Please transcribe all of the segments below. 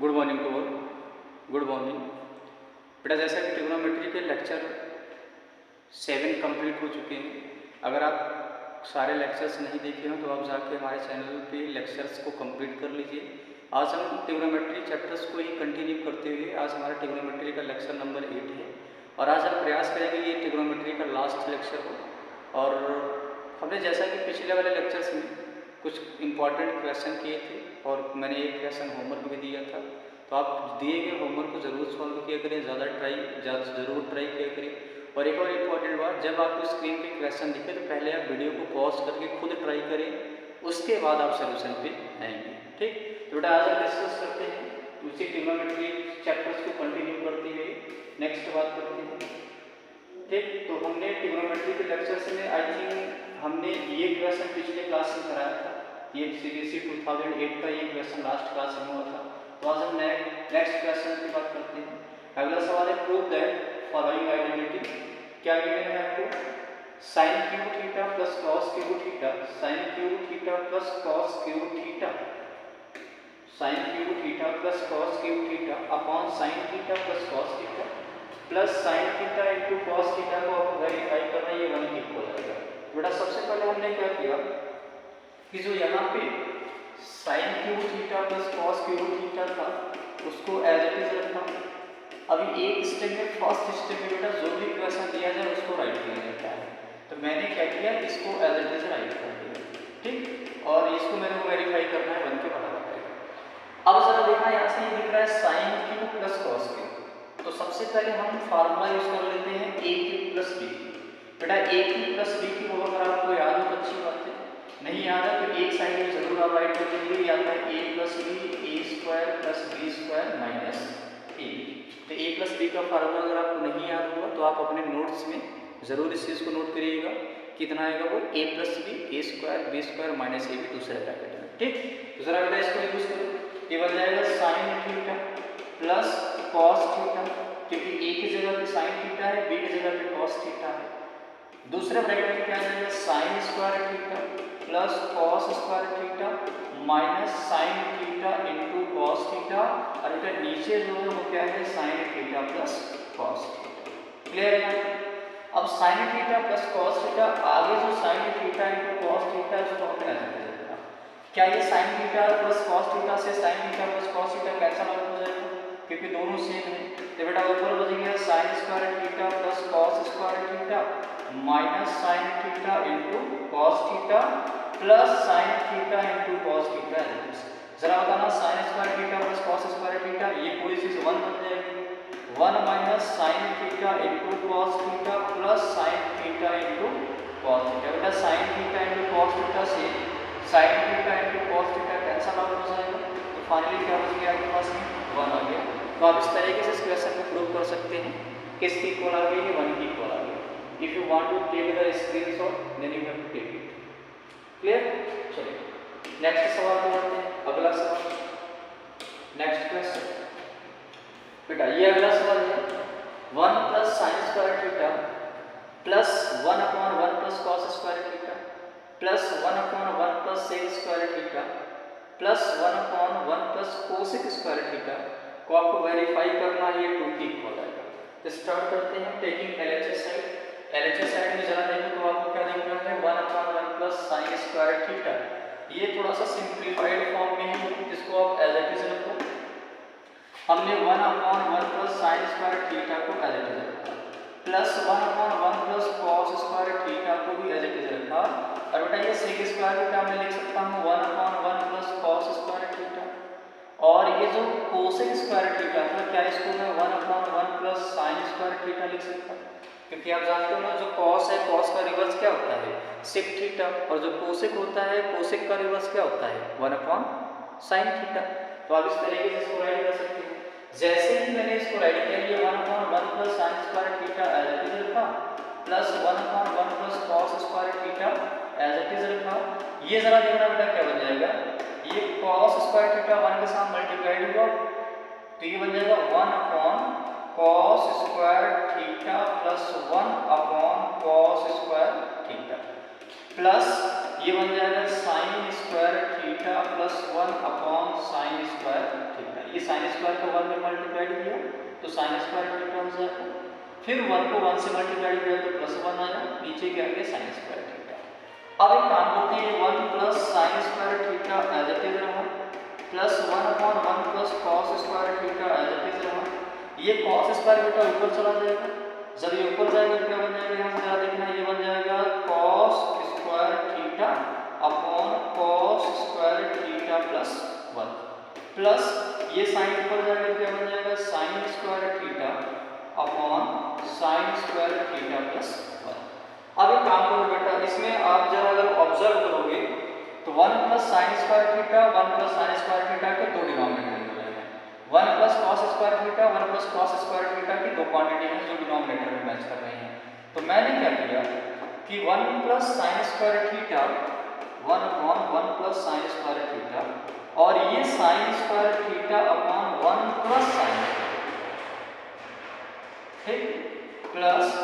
Good morning to all. Good morning बेटा। जैसा कि ट्रिग्नोमेट्री के लेक्चर 7 कंप्लीट हो चुके हैं। अगर आप सारे लेक्चर्स नहीं देखे हो तो आप जाके हमारे चैनल पे लेक्चर्स को कंप्लीट कर लीजिए। आज हम ट्रिग्नोमेट्री चैप्टर्स को ही कंटिन्यू करते हुए आज हमारा ट्रिग्नोमेट्री का लेक्चर नंबर 8 है और आज हम प्रयास करेंगे ये ट्रिग्नोमेट्री का लास्ट लेक्चर हो। और हमने जैसा कि पिछले वाले लेक्चर्स में कुछ इम्पॉर्टेंट क्वेश्चन किए थे और मैंने एक क्वेश्चन होमवर्क भी दिया था, तो आप दिए गए होमवर्क को ज़रूर सॉल्व किया करें, ज़रूर ट्राई किया करें। और एक और इम्पॉर्टेंट बात, जब आपको स्क्रीन पे क्वेश्चन दिखे तो पहले आप वीडियो को पॉज करके खुद ट्राई करें, उसके बाद आप सोल्यूशन पे आएंगे। ठीक, तो बेटा आज हम डिस्कस करते हैं उसी ट्रिग्नोमेट्री चैप्टर्स को कंटिन्यू करते हुए नेक्स्ट बात करते हैं। ठीक, तो हमने ट्रिग्नोमेट्री के लेक्चर्स में आई थिंक हमने ये क्वेश्चन पिछले क्लास में कराया था। ये CBSE 2008 का ये क्वेश्चन लास्ट क्लास में हुआ था। तो आज हम नेक्स्ट क्वेश्चन की बात करते हैं। अगला सवाल है, प्रूव दैट फॉलोइंग आइडेंटिटी। क्या गिवन है आपको? Sine cube theta plus cos cube theta, sine cube theta plus cos cube theta, sine cube theta plus cos cube theta upon sine theta plus cos theta plus sine theta into cos theta को आपको verify करना है, ये 1 equal आएगा। बेटा सबसे पहले हमने क्या किया कि जो यहाँ पे sine cube theta plus cos cube theta था उसको एज इट इज रखा। अभी एक स्टेप में, फर्स्ट स्टेप में बेटा जो भी क्वेश्चन दिया जाए उसको राइट किया जाता है। तो मैंने क्या किया, इसको एज इट इज राइट कर दिया। ठीक, और इसको मेरे को वेरीफाई करना है, 1 के बराबर आएगा। अब जरा देखना, यहाँ से ये दिख रहा है sine cube plus cos cube. तो सबसे पहले हम फार्मूला यूज कर लेते हैं ए क्यूब प्लस बी। बेटा A cube plus B cube अगर आपको याद हो तो अच्छी बात है, नहीं याद है तो एक साइड में जरूर आप राइट कर देंगे। या आता है A plus B A square plus B square minus A. तो ए प्लस बी का फार्मूला अगर आपको नहीं याद होगा तो आप अपने नोट्स में जरूर इस चीज़ को नोट करिएगा। कितना आएगा वो? A plus B A square B square minus A B दूसरे ब्रैकेट में। ठीक, तो जरा बेटा इसको यूज करो। ये बन जाएगा sine theta plus cos theta, क्योंकि ए की जगह पे साइन थीटा है, बी की जगह पे कॉस थीटा है। दूसरे ब्रैकेट में क्या आ जाएगा? Sine square theta plus cos square theta minus sine theta into cos theta, और बेटा नीचे जो है वो क्या है? Sine theta plus cos theta. Clear है? अब sine theta plus cos theta, आगे जो sine theta into cos theta उसको हमने ऐसे दे दिया। क्या ये sine theta plus cos theta से sine theta plus cos theta cancel out हो जाएगा क्योंकि दोनों सेम है। तो बेटा ऊपर बचेगा sine square theta plus cos square theta minus sine theta into cos theta plus sine theta into cos theta. जरा बताना, sine square theta plus cos square theta, ये पूरी चीज 1 बन जाएगी। 1 minus sine theta into cos theta plus sine theta into cos theta. बेटा sine theta into cos theta से sine theta into cos theta cancel out हो जाएगा। तो फाइनली क्या बच गया आपके पास में? 1 आ गया। तो आप इस तरीके से इस क्वेश्चन को प्रूव कर सकते हैं। किसकी इक्वल आ गई? 1 की इक्वल आ गई। If you want to take the screenshot, then you have to take it. Clear? चलिए नेक्स्ट सवाल पे बढ़ते हैं। अगला सवाल, नेक्स्ट क्वेश्चन। बेटा ये अगला सवाल है, 1 plus sine square theta plus 1 upon 1 plus cos square theta plus 1 upon 1 plus sec square theta plus 1 upon 1 plus cosec square theta को आपको वेरीफाई करना है, ये 2 की इक्वल आएगा। तो स्टार्ट करते हैं taking LHS side. LHS side में जरा देखो तो आपको क्या दिख रहा है? 1 upon 1 plus sine square theta. ये थोड़ा सा सिंप्लीफाइड फॉर्म में है, जिसको आप एज इट इज रखो। हमने 1 upon 1 plus sine square theta को एज इट इज रखा plus 1 upon 1 plus cos square theta को भी एज इट इज रखा। और बेटा ये सेक स्क्वायर थीटा मैं लिख सकता हूँ 1 upon 1 plus cos square theta, और ये जो कोसेक स्क्वायर थीटा था, क्या इसको मैं 1 upon 1 plus sine square theta लिख सकता हूँ? क्योंकि आप जानते हो ना, जो कॉस है, कॉस का रिवर्स क्या होता है? सेक थीटा, और जो कोसेक होता है, कोसेक का रिवर्स क्या होता है? 1 अपॉन साइन थीटा। तो आप इस तरीके से इसको राइट कर सकते हैं। जैसे ही मैंने इसको राइट किया, ये 1 upon 1 plus sine square theta as it is रखा plus 1 upon 1 plus cos square theta as it is रखा। ये जरा देखना बेटा क्या बन जाएगा? ये कॉस स्क्वायर थीटा 1 के साथ मल्टीप्लाइड हुआ, तो ये बन जाएगा 1 upon cos square theta plus 1 upon cos square theta plus ये बन जाएगा sine square theta plus 1 upon sine square theta. कि साइन स्क्वायर को 1 में मल्टीप्लाइड किया तो साइन स्क्वायर थीटा हो जाएगा, फिर 1 को 1 से मल्टीप्लाइड किया तो +1 आया, नीचे क्या गया साइन स्क्वायर थीटा। अब एक काम करते हैं, 1 plus sine square theta as it is रहा, plus 1/1 plus cos square theta as it is रहा। ये कॉस स्क्वायर थीटा ऊपर चला जाएगा, जब ये ऊपर जाएगा तो क्या बन जाएगा, यहाँ से जरा देखना, ये बन जाएगा cos square theta upon cos square theta plus 1, plus ये साइन ऊपर जाएगा तो क्या बन जाएगा sine square theta upon sine square theta plus 1। अब एक काम करो बेटा, इसमें आप जरा अगर ऑब्जर्व करोगे तो 1 plus sine square theta 1 plus sine square theta के दो डिनोमिनेटर हो जाएगा, 1 plus cos square theta 1 plus cos square theta की दो क्वांटिटी है जो डिनोमिनेटर में मैच कर रही हैं। तो मैंने क्या किया कि 1 plus sine square theta 1/1 plus sine square theta और ये sine square theta upon 1 plus sine, ठीक, plus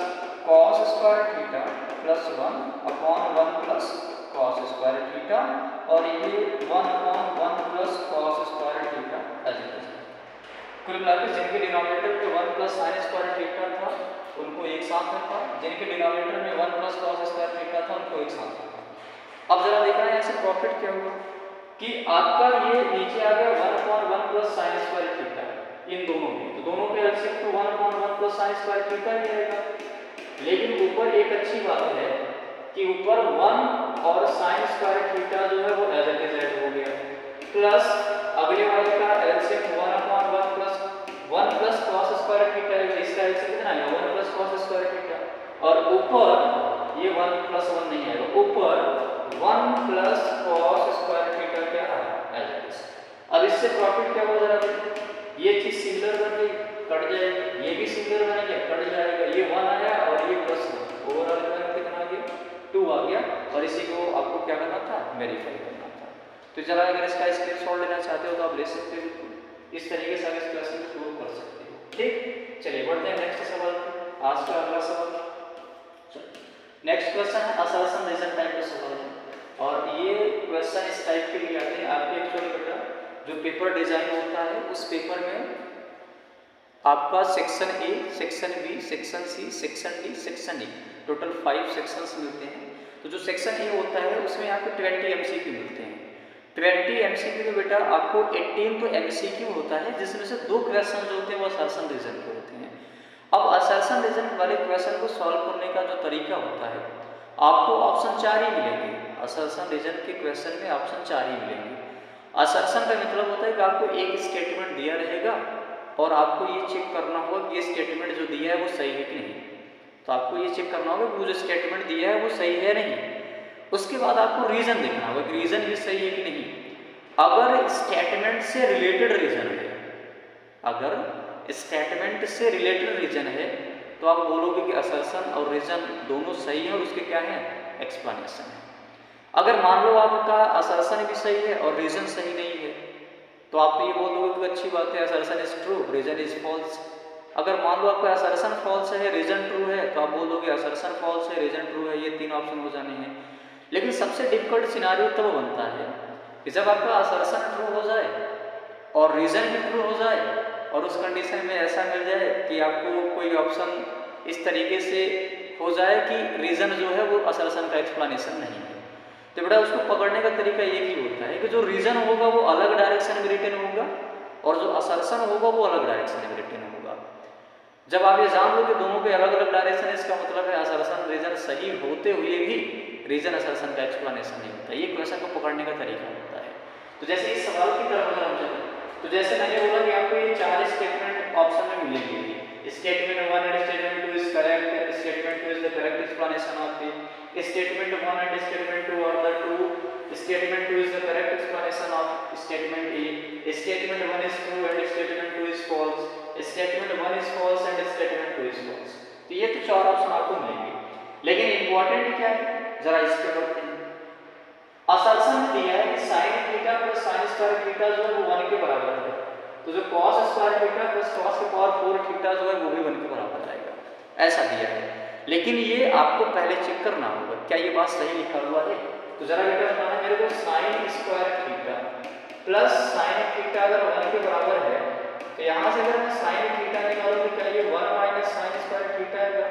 cos square theta plus 1 upon 1 plus cos square theta और ये 1/1 प्लस कॉस स्क्वायर थीटा ऐसे। कुल मिलाकर जिनके डिनोमिनेटर पे 1 प्लस साइन स्क्वायर थीटा था उनको एक साथ रखा, जिनके डिनोमिनेटर में 1 प्लस कॉस स्क्वायर थीटा था उनको एक साथ रखा। अब जरा देखना है ऐसे प्रॉफिट क्या हुआ कि आपका ये नीचे आ गया 1/1 plus sine square theta in दोनों में, तो दोनों के एलसीएम तो 1/1 प्लस साइन स्क्वायर थीटा ही रहेगा। लेकिन ऊपर एक अच्छी बात है कि ऊपर 1 और साइन स्क्वायर थीटा जो है वो एज इट इज हो गया, प्लस अगले वाले का LCM 1/1 plus 1 plus cos square theta है, इसका एलसीएम कितना है 1 प्लस कॉस स्क्वायर थीटा और ऊपर ये 1 प्लस 1 नहीं आएगा, ऊपर 1 प्लस कॉस स्क्वायर थीटा क्या है एज इट इज। अब इससे प्रॉफिट क्या हो जरा देखो, ये चीज सिमिलर बन गई कट जाएगी, ये भी सिमिलर बनेगा कट जाएगा, ये 1 आया और ये +1, ओवरऑल कितना आ गया 2 आ गया और इसी को आपको क्या करना था वेरीफाई करना था। तो जरा अगर इसका स्क्रीनशॉट लेना चाहते हो तो आप ले सकते हो, इस तरीके से आप इस क्लास को शुरू कर सकते हो। ठीक, चलिए बढ़ते हैं नेक्स्ट सवाल पे। आज का अगला सवाल, नेक्स्ट क्वेश्चन है असर्शन रीजन टाइप का सवाल है और ये क्वेश्चन इस टाइप के लिए आते हैं आपके एक्चुअली बेटा जो पेपर डिजाइन होता है उस पेपर में आपका section A, section B, section C, section D, section E, total 5 sections मिलते हैं। तो जो सेक्शन ए होता है उसमें आपको 20 एमसीक्यू मिलते हैं। 20 एमसीक्यू में बेटा आपको 18 तो एमसीक्यू होता है जिसमें से 2 क्वेश्चन जो होते हैं वो असर्शन रीजन के होते हैं। अब असर्शन रीजन वाले क्वेश्चन को सॉल्व करने का जो तरीका होता है आपको ऑप्शन 4 ही मिलेंगे। असर्शन रीजन के क्वेश्चन में ऑप्शन 4 ही मिलेंगे। असर्शन का मतलब होता है कि आपको एक स्टेटमेंट दिया रहेगा और आपको ये चेक करना होगा कि ये स्टेटमेंट जो दिया है वो सही है कि नहीं। तो आपको ये चेक करना होगा कि वो जो स्टेटमेंट दिया है वो सही है नहीं, उसके बाद आपको रीजन देखना होगा कि रीजन भी सही है कि नहीं। अगर स्टेटमेंट से रिलेटेड रीजन है, अगर स्टेटमेंट से रिलेटेड रीजन है तो आप बोलोगे कि असर्शन और रीजन दोनों सही है और उसके क्या है एक्सप्लेनेशन है। अगर मान लो आपका असर्शन भी सही है और रीजन सही नहीं है तो आप ये बोल दोगे कि अच्छी बात है assertion is true reason is false. अगर मान लो आपका असर्शन फॉल्स है रीजन ट्रू है तो आप बोल दोगे असर्शन फॉल्स है रीजन ट्रू है। ये 3 ऑप्शन हो जाने हैं। लेकिन सबसे डिफिकल्ट सिनारियो तब बनता है कि जब आपका असर्शन ट्रू हो जाए और रीजन भी ट्रू हो जाए और उस कंडीशन में ऐसा मिल जाए कि आपको कोई ऑप्शन इस तरीके से हो जाए कि रीजन जो है वो असर्शन का एक्सप्लेनेशन नहीं है। तो बेटा उसको पकड़ने का तरीका ये भी होता है कि जो रीजन होगा वो अलग डायरेक्शन में रिटर्न होगा और जो असर्शन होगा वो अलग डायरेक्शन में रिटर्न होगा। जब आप ये जान लो कि दोनों के अलग अलग डायरेक्शन है इसका मतलब है असर्शन रीजन सही होते हुए भी रीजन असर्शन का एक्सप्लेनेशन नहीं होता। ये क्वेश्चन को पकड़ने का तरीका होता है। तो जैसे इस सवाल की तरफ अगर हम चलें तो जैसे मैंने बोला कि आपको ये 4 स्टेटमेंट ऑप्शन में मिलेंगे। Statement 1 and statement 2 is correct, statement 2 is the correct explanation of the statement 1 and statement 2 are the true, statement 2 is the correct explanation of statement A, statement 1 is true and statement 2 is false, statement 1 is false and statement 2 is false. तो ये तो 4 option आपको मिलेंगे। लेकिन important क्या है जरा इसके बढ़ते हैं। असर्शन दिया है कि sin theta plus sin square theta जो है वो 1 के बराबर है, तो जो cos square theta plus cos की पावर 4 थीटा जो है वो भी 1 के बराबर आएगा, ऐसा दिया है। लेकिन ये आपको पहले चेक करना होगा क्या ये बात सही लिखा हुआ है। तो जरा बेटा बताना मेरे को sin square theta plus sine theta अगर 1 के बराबर है तो यहाँ से अगर मैं साइन थीटा निकालूँ तो क्या ये 1 माइनस साइन स्क्वायर थीटा आएगा।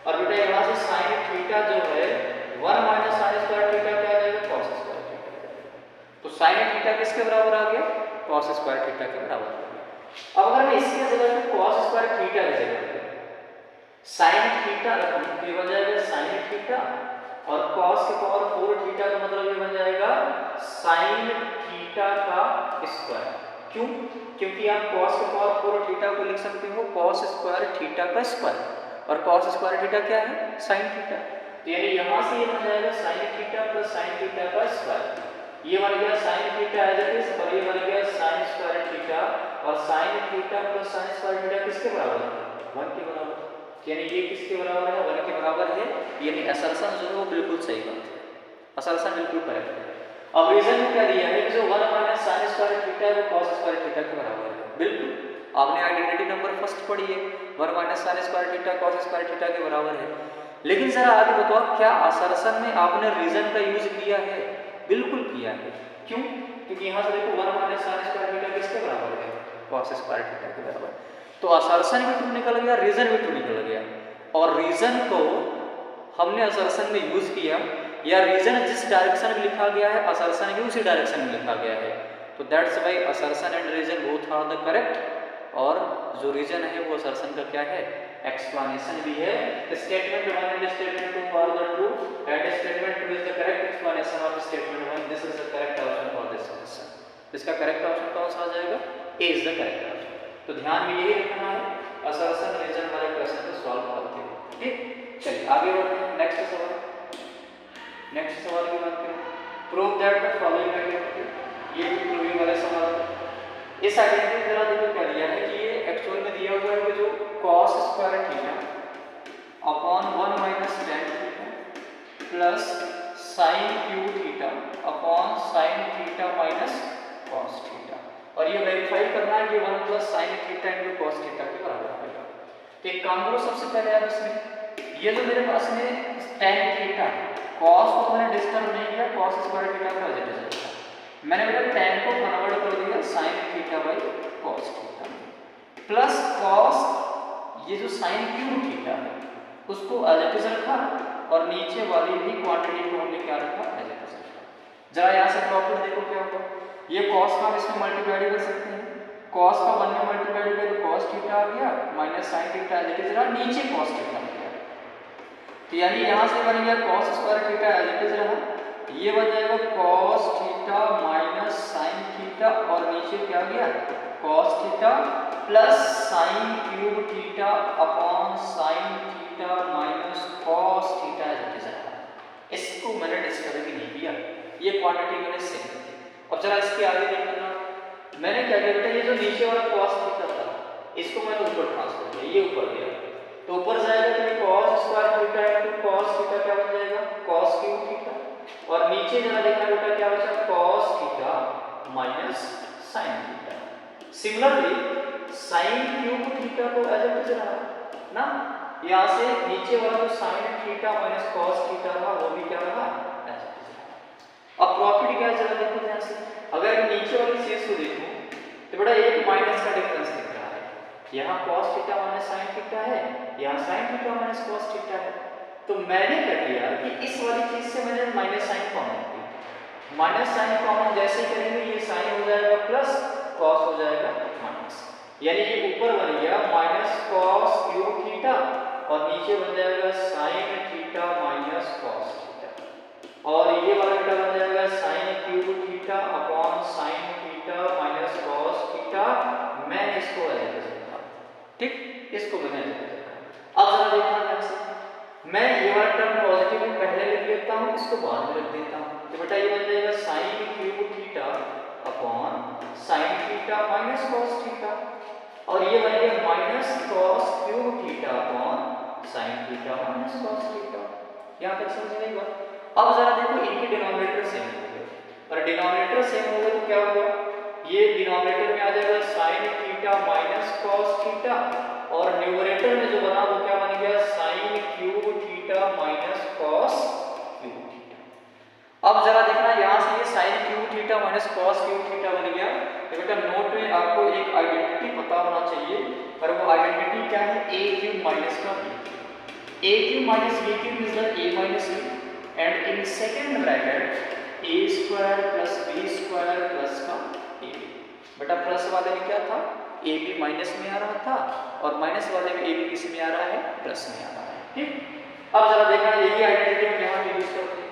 और बेटा यहाँ से साइन थीटा जो है 1 माइनस साइन स्क्वायर थीटा क्या आ जाएगा, कॉस स्क्वायर थीटा। तो साइन थीटा किसके बराबर आ गया, कॉस स्क्वायर थीटा के बराबर आ गया। अब अगर मैं इसके जगह पे कॉस स्क्वायर थीटा की जगह पे साइन थीटा रखूं तो ये बन जाएगा साइन थीटा, और cos के पावर 4 थीटा का मतलब ये बन जाएगा साइन थीटा का स्क्वायर। क्यों? क्योंकि आप cos के पावर 4 थीटा को लिख सकते हो cos स्क्वायर थीटा का स्क्वायर, और cos स्क्वायर थीटा क्या है, साइन थीटा। तो यानी यहाँ से ये बन जाएगा sine theta plus sine theta का स्क्वायर। ये बन गया sine theta as it is, और ये बन गया साइन स्क्वायर थीटा, और sine theta plus sine square theta किसके बराबर है, 1 के बराबर। यानी ये किसके बराबर है, 1 के बराबर है। यानी असर्शन जो है वो बिल्कुल सही बात है, असर्शन बिल्कुल करेक्ट है। अब रीजन में क्या दिया है कि जो 1 माइनस साइन स्क्वायर थीटा है वो cos स्क्वायर थीटा के बराबर है। बिल्कुल आपने आइडेंटिटी नंबर फर्स्ट पढ़ी है, 1 minus sine square theta cos square theta के बराबर है। लेकिन जरा आगे बताओ, क्या असर्शन में आपने रीजन का यूज किया है? बिल्कुल किया है। क्यों? क्योंकि यहाँ से देखो 1 माइनस साइन स्क्वायर थीटा किसके बराबर है, cos स्क्वायर थीटा के बराबर। तो असर्शन भी ट्रू निकल गया, रीजन भी ट्रू निकल गया। और रीजन को हमने असर्शन में यूज किया, या रीजन जिस डायरेक्शन में लिखा गया है असर्शन भी उसी डायरेक्शन में लिखा गया है। तो that's why assertion and reason both are the correct, और जो रीजन है वो असर्शन का क्या है, एक्सप्लेनेशन भी है। Statement 1 and statement 2 are the true, and statement 2 is the correct explanation of statement 1। This is the correct option for this question. इसका करेक्ट ऑप्शन कौन सा आ जाएगा, A is the correct option. तो ध्यान में यही रखना है असर्शन रीजन वाले क्वेश्चन को सॉल्व करते हुए। ठीक, चलिए आगे बढ़ते हैं। नेक्स्ट सवाल की बात करें, prove that the following identity. ये भी प्रूविंग वाला सवाल है। इस आइडेंटिटी जरा देखो क्या दिया है कि ये एक्चुअल में दिया हुआ है कि जो cos square theta upon 1 minus tan theta plus sin cube theta upon sin theta minus cos theta, और ये वेरीफाई करना है कि 1 plus sine theta into cos theta के बराबर होगा। तो एक काम करो, सबसे पहले आप इसमें ये जो मेरे पास में tan थीटा cos को मैंने डिस्टर्ब नहीं किया, cos स्क्वायर थीटा का एज इट इज मैंने बेटा tan को कन्वर्ट कर दिया sin theta by cos theta plus cos ये जो sin क्यूब थीटा है उसको एज इट इज रखा, और नीचे वाली भी क्वांटिटी को हमने क्या रखा, एज इट इज रखा। जरा यहाँ से प्रॉपर देखो क्या होगा, ये cos का इसमें मल्टीप्लाई कर सकते हैं, cos का 1 में मल्टीप्लाई करें तो cos थीटा आ गया minus sin theta as it is रहा, नीचे cos थीटा आ गया। तो यानी यहाँ से बन गया cos square theta as it is रहा, ये बन जाएगा cos theta minus sin theta, और नीचे क्या गया cos theta plus sin cube theta upon sin theta minus cos theta as it is रहा। इसको मैंने डिस्टर्ब भी नहीं किया, ये क्वांटिटी मैंने सेम की। अब जरा इसके आगे देखना, मैंने क्या किया बेटा, ये जो नीचे वाला cos थीटा था इसको मैंने ऊपर ट्रांसफर किया, ये ऊपर गया तो ऊपर जाएगा तो ये cos square theta into cos theta क्या बन जाएगा, cos क्यूब थीटा, और नीचे जरा देखना बेटा क्या बचा, cos theta minus sin theta. Similarly sin cube theta तो एज इट इज रहा ना, यहाँ से नीचे वाला जो sin theta minus cos theta रहा वो भी क्या रहा, एज इट इज रहा। अब प्रॉपर्टी क्या है जरा देखो ध्यान से, अगर मैं नीचे वाली चीज को देखूं तो बेटा एक माइनस का डिफरेंस दिख रहा है, यहाँ cos theta minus sin theta है, यहाँ sin theta minus cos theta है। तो मैंने क्या किया कि इस वाली चीज से मैंने माइनस साइन कॉमन किया, माइनस साइन कॉमन जैसे करेंगे ये साइन हो जाएगा प्लस, cos हो जाएगा माइनस, यानी ये ऊपर बन गया माइनस cos क्यूब थीटा, और नीचे बन जाएगा sin theta minus cos theta, और ये वाला बेटा बन जाएगा sin cube theta upon sin theta minus cos theta. मैंने इसको एज इट इज रखा, ठीक, इसको मैंने एज इट इज रखा। अब जरा देखना ध्यान से, मैं ये वाला टर्म पॉजिटिव में पहले लिख लेता हूँ, इसको बाद में रख देता हूँ। तो बेटा ये बन जाएगा sin cube theta upon sin theta minus cos theta, और ये बन गया minus cos cube theta upon sin theta minus cos theta. यहाँ तक समझ में आई बात? अब जरा देखो इनके डिनोमिनेटर सेम हो गए, और डिनोमिनेटर सेम हो गए तो क्या होगा, ये डिनोमिनेटर में आ जाएगा sin theta minus cos theta, और न्यूमरेटर में जो बना वो क्या बन गया sin cube theta minus cos cube theta. अब जरा देखना यहाँ से ये sin cube theta minus cos cube theta बन गया। तो बेटा नोट में आपको एक आइडेंटिटी पता होना चाहिए, और वो आइडेंटिटी क्या है, ए क्यूब माइनस का B. A cube minus B cube is the A minus B, and in second bracket A square plus B square plus का ए बी। बेटा प्लस वाले में क्या था, ए बी माइनस में आ रहा था, और माइनस वाले में ए बी किस में आ रहा है, प्लस में आ रहा है। ठीक, अब जरा देखना यही आइडेंटिटी हम यहाँ पे यूज करते हैं।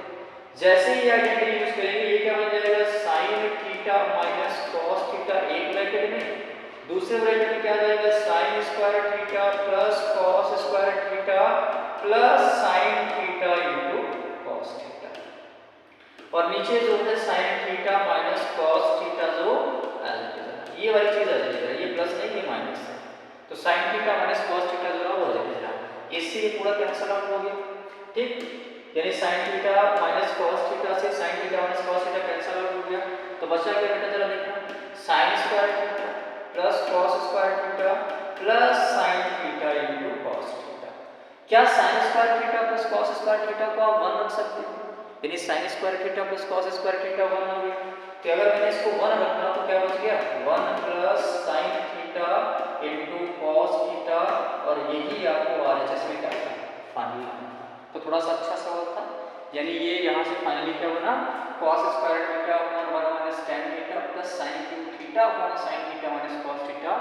जैसे ही आइडेंटिटी यूज करेंगे ये क्या बन जाएगा, sine theta minus cos theta एक ब्रैकेट में, दूसरे ब्रैकेट में क्या आ जाएगा, sine square theta plus cos square theta plus sine theta into cos theta, और नीचे जो है sine theta minus cos theta जो ये वाली चीज आ जाएगी, ये प्लस नहीं ये माइनस है, तो sign theta minus cos theta जो हो जाएगा, इससे ये पूरा कैंसिल आउट हो गया। ठीक, यानी sine theta minus cos theta से sine theta minus cos theta cancel out हो गया, तो बचा क्या बेटा, जरा देखना, sine square theta plus cos square theta plus sine theta into cos theta. क्या sine square theta plus cos square theta को आप 1 रख सकते हैं, यानी sine square theta plus cos square theta 1 हो गया। तो अगर मैंने इसको 1 रखना तो क्या बच गया, 1 plus sine theta into cos theta, और यही आपको आरएचएस में क्या था, फाइनली। तो थोड़ा सा अच्छा सवाल था, यानी ये यहाँ से फाइनली क्या बना, cos square theta upon 1 minus tan theta plus sin cube theta upon sin theta minus cos theta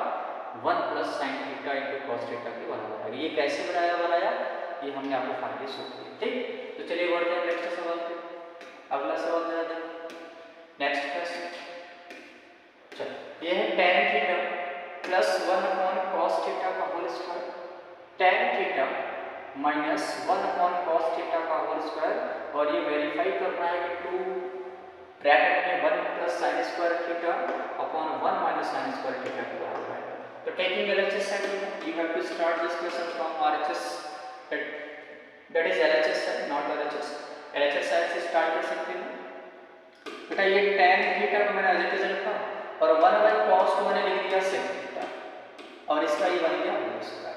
1 plus sin theta into cos theta के बराबर है। ये कैसे बनाया ये हमने आपको फाइनली सोच दिया। ठीक, तो चलिए बढ़ते हैं नेक्स्ट सवाल पे। अगला सवाल जरा देखो, नेक्स्ट क्वेश्चन, चलो ये है tan theta plus 1 upon cos theta का whole square, tan theta minus 1 upon cos theta का होल स्क्वायर, और ये वेरीफाई करना है कि 2 ब्रैकेट में 1 plus sine square theta upon 1 minus sine square theta के बराबर है। तो taking LHS side, you have to start this question from RHS, that is LHS side not RHS, LHS side से स्टार्ट कर सकते हैं। बेटा ये tan थीटा को मैंने एज इट इज रखा, और 1 बाय cos को मैंने लिख दिया sec थीटा, और इसका ये बन गया होल स्क्वायर।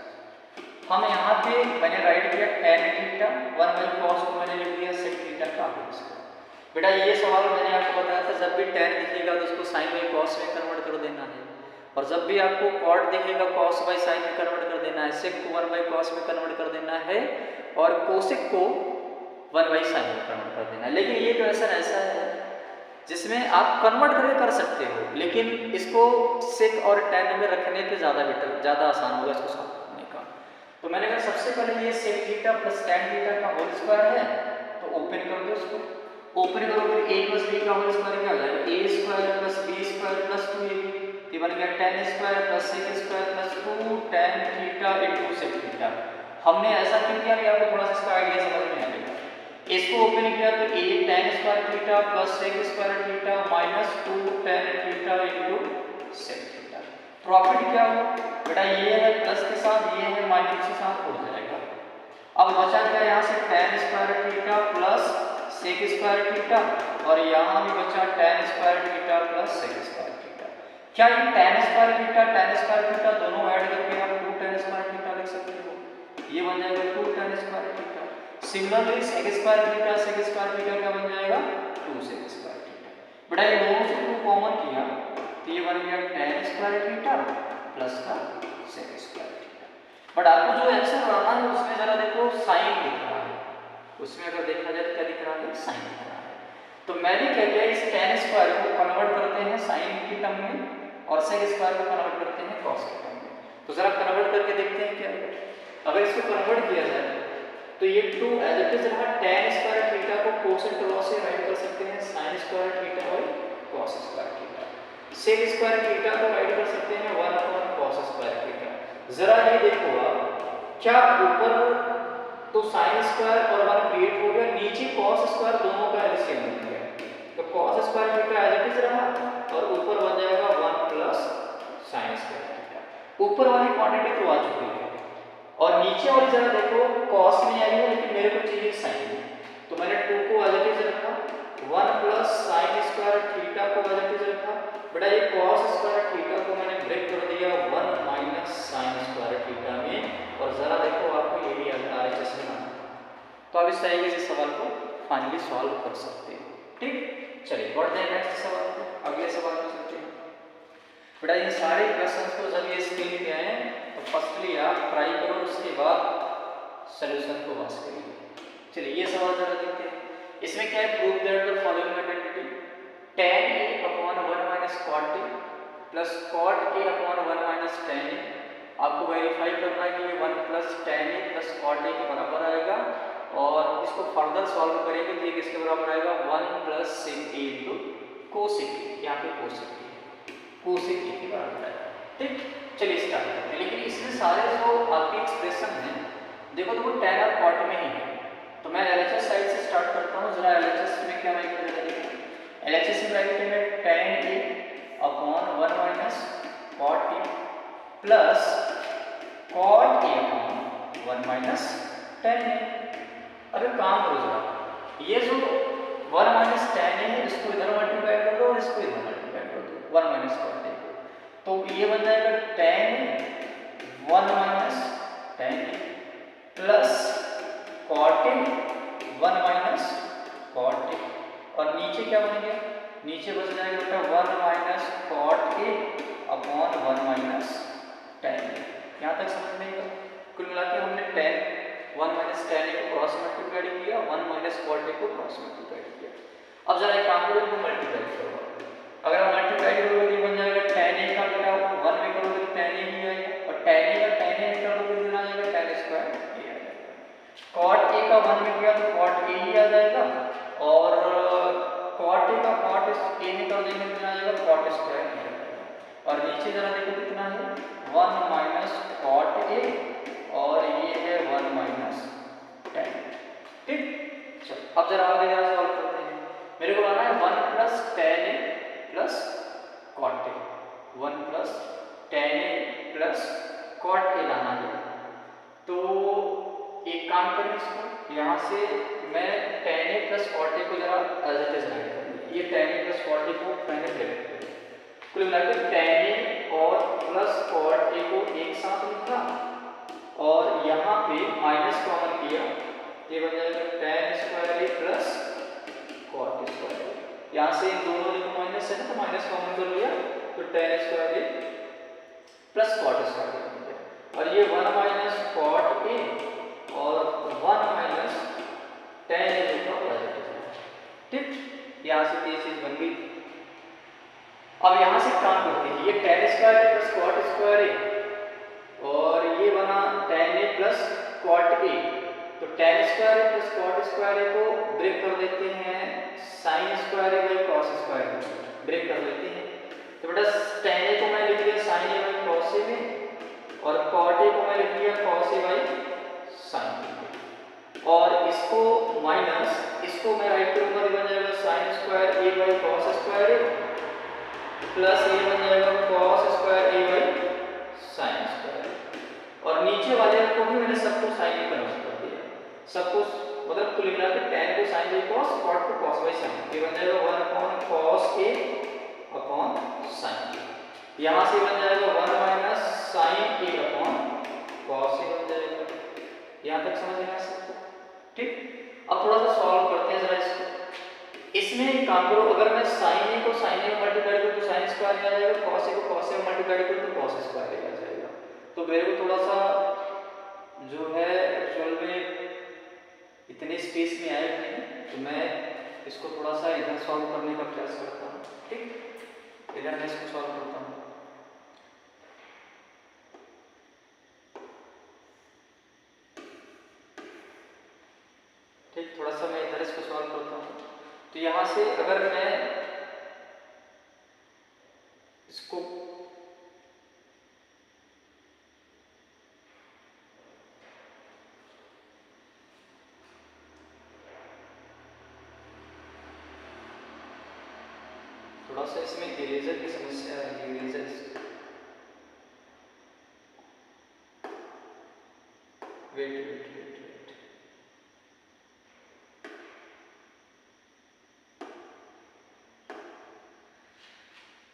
हम यहाँ पे मैंने राइट किया tan थीटा 1 बाई cos को मैंने लिख दिया sec थीटा का होल स्क्वायर। बेटा ये सवाल मैंने आपको बताया था, जब भी tan दिखेगा तो उसको sin बाई cos में कन्वर्ट कर देना है, और जब भी आपको cot दिखेगा cos बाई sin में कन्वर्ट कर देना है, sec को 1 बाई cos में कन्वर्ट कर देना है, और cosec को 1 बाई sin में कन्वर्ट कर देना है। लेकिन ये क्वेश्चन ऐसा है जिसमें आप कन्वर्ट करके कर सकते हो, लेकिन इसको sec और tan में रखने पे ज़्यादा आसान होगा इसको सॉल्व करने का। तो मैंने कहा सबसे पहले ये sec theta plus tan theta का होल स्क्वायर है, तो ओपन कर दो इसको, ओपन करो फिर a प्लस b का होल स्क्वायर क्या हो जाएगा, a square plus b square plus 2ab, ये बन गया tan square plus sec square plus 2 tan theta into sec theta. हमने ऐसा क्यों किया कि आपको थोड़ा सा इसका आइडिया समझ में आएगा। इसको ओपन किया तो a tan square theta plus sec square theta minus 2 tan theta into sec theta. Profit क्या हो बेटा, ये है प्लस के साथ, ये है माइनस के साथ उड़ जाएगा। अब बचा क्या यहाँ से tan square theta plus sec square theta, और यहाँ भी बचा tan square theta plus sec square theta. क्या ये tan स्क्वायर थीटा दोनों ऐड करके आप 2 tan स्क्वायर थीटा लिख सकते हो, ये बन जाएगा 2 tan square theta. Similarly sec square theta क्या बन जाएगा 2 sec स्क्वायर थीटा। बेटा ये दोनों से 2 कॉमन किया तो ये बन गया tan स्क्वायर थीटा प्लस का sec स्क्वायर थीटा। बट आपको जो आंसर बनाना है उसमें जरा देखो साइन दिख रहा है, उसमें अगर देखा जाए तो क्या दिख रहा है, साइन दिख रहा है। तो मैंने क्या किया, इस tan स्क्वायर को कन्वर्ट करते हैं साइन की टर्म में, और sec स्क्वायर को कन्वर्ट करते हैं cos की टर्म में। तो जरा कन्वर्ट करके देखते हैं क्या। अगर इसको कन्वर्ट किया जाए तो ये 2 एज इट इज रहा, tan स्क्वायर थीटा को कोसेंट लॉ से राइट कर सकते हैं sin square theta by cos square theta, sec square theta को राइट कर सकते हैं 1 अपॉन cos स्क्वायर थीटा। जरा ये देखो आप, क्या ऊपर तो sin स्क्वायर और 1 क्रिएट हो गया, नीचे cos स्क्वायर दोनों का एलसीएम बन गया, तो cos square theta as it is रहा, और ऊपर बन जाएगा 1 प्लस sin स्क्वायर थीटा। ऊपर वाली क्वांटिटी तो आ चुकी है, और नीचे वाली जरा देखो cos में आई है, लेकिन मेरे को चाहिए sin, तो मैंने 2 को एज इट इज रखा, 1 प्लस sin स्क्वायर थीटा को एज इट इज रखा। बेटा ये cos स्क्वायर थीटा को मैंने ब्रेक कर दिया 1 माइनस sin स्क्वायर थीटा में, और जरा देखो आपको ये भी आरएचएस में आना, तो आप इस तरीके से सवाल को फाइनली सॉल्व कर सकते हैं। ठीक, चलिए बढ़ते हैं नेक्स्ट सवाल पे, अगले सवाल में चलते हैं। बेटा इन सारे क्वेश्चंस को जब ये स्क्रीन पे आए तो फर्स्टली आप ट्राई करो, उसके बाद सॉल्यूशन को वाच करिए। चलिए ये सवाल जरा देखते हैं। इसमें क्या है, prove that the following identity tan a upon 1 minus cot a plus cot a upon 1 minus tan a। आपको वेरीफाई करना है कि ये 1 plus tan a plus cot a के बराबर आएगा, और इसको फर्दर सॉल्व करेंगे तो ये किसके बराबर आएगा, 1 plus sin a into cosec a। यहाँ पे कोसेक a के बराबर आएगा। ठीक, चलिए स्टार्ट करते हैं। लेकिन इसमें सारे जो आपके एक्सप्रेशन हैं देखो तो वो tan और cot में ही है, तो मैं LHS साइड से स्टार्ट करता हूँ। जरा LHS में क्या राइट करेंगे, LHS में राइट करेंगे tan a upon 1 minus cot a plus cot a upon 1 minus tan a। अब एक काम करो जरा, ये जो 1 माइनस tan a है इसको इधर मल्टीप्लाई कर दो और इसको इधर मल्टीप्लाई कर दो 1 माइनस cot a को, तो ये बन जाएगा tan a 1 minus tan a plus cot a 1 minus cot a, और नीचे क्या बनेगा, नीचे बच जाएगा बेटा 1 minus cot a upon 1 minus tan a। यहाँ तक समझ में आएगा। कुल मिला के हमने tan 1 माइनस tan a को क्रॉस मल्टीप्लाई किया, 1 माइनस cot a को क्रॉस मल्टीप्लाई किया। अब जरा एक काम करो, इनको मल्टीप्लाई करो। अगर आप मल्टीप्लाई करोगे तो ये बन जाएगा tan a का बेटा 1 में करोगे तो tan a ही आएगा, और tan a का tan a में करोगे तो कितना आ जाएगा, tan स्क्वायर a आ जाएगा। cot a का 1 में किया तो cot a ही आ जाएगा, और cot a का cot a में कर देंगे तो कितना आ जाएगा, cot स्क्वायर a आ जाएगा। और नीचे जरा देखो कितना है, 1 माइनस cot a, और ये है 1 माइनस tan। ठीक, चलो अब जरा आगे जरा सॉल्व करते हैं। मेरे को लाना है 1 plus tan a plus cot a, 1 plus tan a plus cot a लाना है। तो एक काम करें, इसको यहाँ से मैं tan a plus cot a को जरा एज इट इज राइट करूँ। ये tan a plus cot a को मैंने ब्रैकेट कर दिया, कुल मिलाकर tan a और प्लस cot a को एक साथ लिखा, और यहाँ पे माइनस कॉमन किया, ये बन जाएगा tan square a plus cot square a। यहाँ से इन दोनों देखो माइनस है ना, तो माइनस कॉमन कर लिया तो tan square a plus cot square a बन गया, और ये 1 माइनस cot a और 1 माइनस tan a का प्रोडक्ट है। ठीक, यहाँ से ये चीज बन गई। अब यहाँ से काम करते हैं, ये tan square a plus cot square a, और ये बना tan a plus cot a, तो tan square a plus cot square a को ब्रेक कर देते हैं sin square a by cos square a, break कर देते हैं। तो बेटा tan a को मैं लिख दिया sin a by cos a में, और cot a को मैं लिख दिया cos a by sin a में, और इसको माइनस इसको मैं राइट करूंगा तो बन जाएगा sin square a by cos square a plus ये बन जाएगा cos square a by sin square, और नीचे वाले को भी मैंने सब कुछ sin में कन्वर्ट कर दिया, सब कुछ मतलब कुल मिला के tan को sin बाई cos, cot को cos बाई sin, ये बन जाएगा 1 upon cos a upon sin a। यहाँ से बन जाएगा 1 minus sin a upon cos a बन जाएगा। यहाँ तक समझ में आ सकता है। ठीक, अब थोड़ा सा सॉल्व करते हैं जरा इसको। इसमें एक काम करो, अगर मैं sin a को sin a में मल्टीप्लाई करूं तो sin स्क्वायर आ जाएगा, cos a को cos a में मल्टीप्लाई करूं तो cos स्क्वायर आ जाएगा। तो मेरे को थोड़ा सा जो है एक्चुअल में इतने स्पेस में आए नहीं, तो मैं इसको थोड़ा सा इधर सॉल्व करने का प्रयास करता हूँ। ठीक, इधर मैं इसको सॉल्व करता हूँ। ठीक, थोड़ा सा मैं इधर इसको सॉल्व करता हूँ। तो यहाँ से अगर मैं इसको थोड़ा सा इसमें इरेजर की समस्या है, eraser wait wait wait wait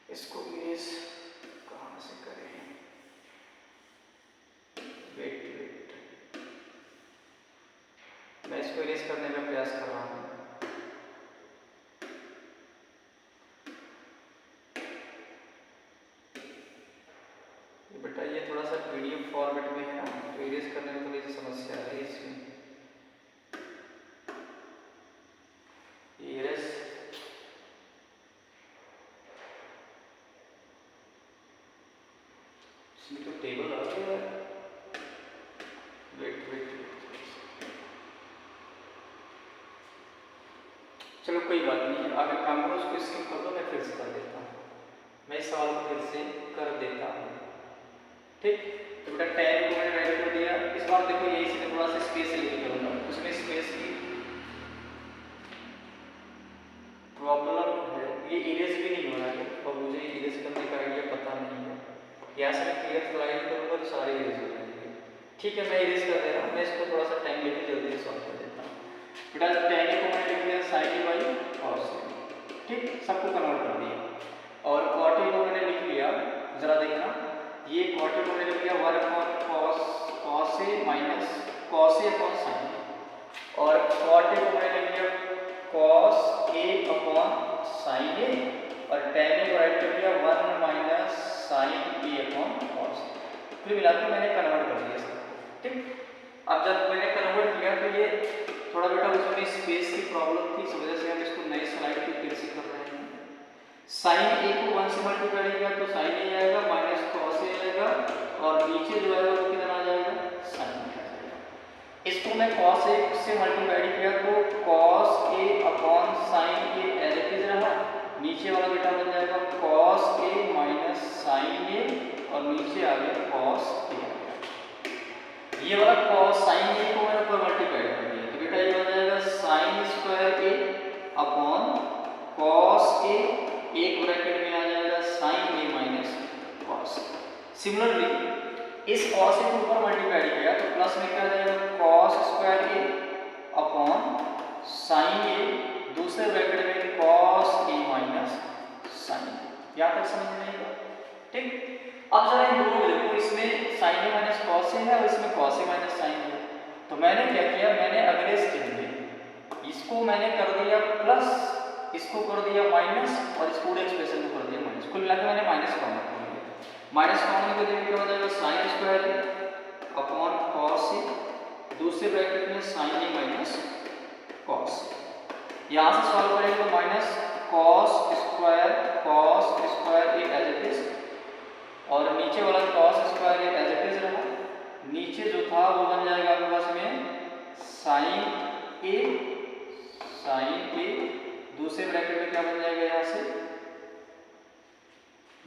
इसको इरेज कहाँ से करें, वेट वेट मैं इसको इरेज करने का प्रयास कर रहा हूँ। इसमें तो टेबल आ गया। वेट वेट, चलो कोई बात नहीं, अगर काम करो उसको स्किप कर दो, मैं फिर से कर देता हूँ। मैं इस सवाल को फिर से कर देता हूँ, ठीक। तो बेटा tan को मैंने राइट कर दिया। इस बार देखो यही से थोड़ा सा स्पेस लेके करूँगा, उसमें स्पेस की प्रॉब्लम है, ये इरेज भी नहीं हो रहा है और मुझे इरेज करने का आइडिया पता नहीं है। यहाँ से मैं क्लियर स्लाइड करूँगा तो सारे इरेज हो जाएंगे। ठीक है, मैं इरेज कर दे रहा हूँ, मैं इसको थोड़ा सा टाइम लेके जल्दी से सॉल्व कर देता हूँ। बेटा tan को मैंने लिख दिया sin a by cos a, ठीक, सबको कन्वर्ट कर दिया। और cot a को मैंने लिख लिया, जरा देखना, ये cot a को मैंने लिख लिया 1 upon cos a minus cos a upon sin a, और cot a को मैंने लिख लिया cos a upon sin a, और tan a को राइट कर दिया 1 minus sin a upon cos a। कुल मिलाकर मैंने कन्वर्ट कर दिया सब, ठीक। अब जब मैंने कन्वर्ट किया तो ये थोड़ा बेटा उसमें स्पेस की प्रॉब्लम थी, इस वजह से हम इसको नई स्लाइड पे फिर से कर रहे हैं। sin a को 1 से मल्टीप्लाई किया तो sin a आएगा माइनस cos a आएगा, और नीचे जो आएगा वो कितना आ जाएगा, sin a आ जाएगा। इसको मैं cos a से मल्टीप्लाई किया तो cos a upon sin a as it is रहा, नीचे वाला बेटा बन जाएगा cos a minus sin a, और नीचे आ गया cos a। ये वाला cos sin a को मैंने ऊपर मल्टीप्लाई कर दिया तो बेटा ये बन जाएगा sin square a upon cos a, एक ब्रैकेट में आ जाएगा sin a minus cos। Similarly इस cos a को ऊपर मल्टीप्लाई किया तो प्लस में क्या आ जाएगा cos square a upon sin a, दूसरे ब्रैकेट में cos a minus sin a। यहाँ तक समझ में आएगा, ठीक। अब जरा इन दोनों को देखो, इसमें sin a minus cos a है और इसमें cos a minus sin a है। तो मैंने क्या किया, मैंने अगले स्टेप में इसको मैंने कर दिया प्लस, इसको कर दिया माइनस, और इस पूरे एक्सप्रेशन को कर दिया माइनस। कुल मिलाकर मैंने माइनस कॉमन कर लिया। माइनस कॉमन को देखिए क्या हो जाएगा sin square a upon cos a, दूसरे ब्रैकेट में sin a minus cos a। यहाँ से सॉल्व करेंगे तो minus cos square a as it is, और नीचे वाला cos square a as it is रहा, नीचे जो था वो बन जाएगा आपके पास में sin a, दूसरे ब्रैकेट में क्या बन जाएगा, यहाँ से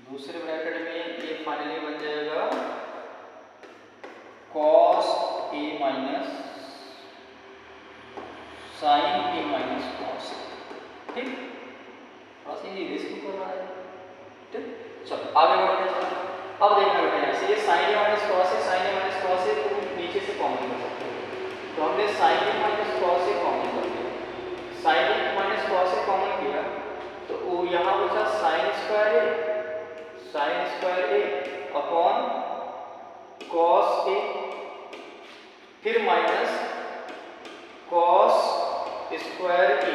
दूसरे ब्रैकेट में ये फाइनली बन जाएगा cos a minus sin a minus cos, ठीक। बस ये रिस्क कर रहा है, ठीक। चलो आगे बढ़ते हैं। अब देखना बेटा यहाँ से ये sin a minus cos a, sin a minus cos a को नीचे से कॉमन कर सकते हैं, तो हमने sin a minus cos a common कर दिया। sin a minus cos a common किया तो वो यहाँ बचा sin square a upon cos a, फिर minus cos square a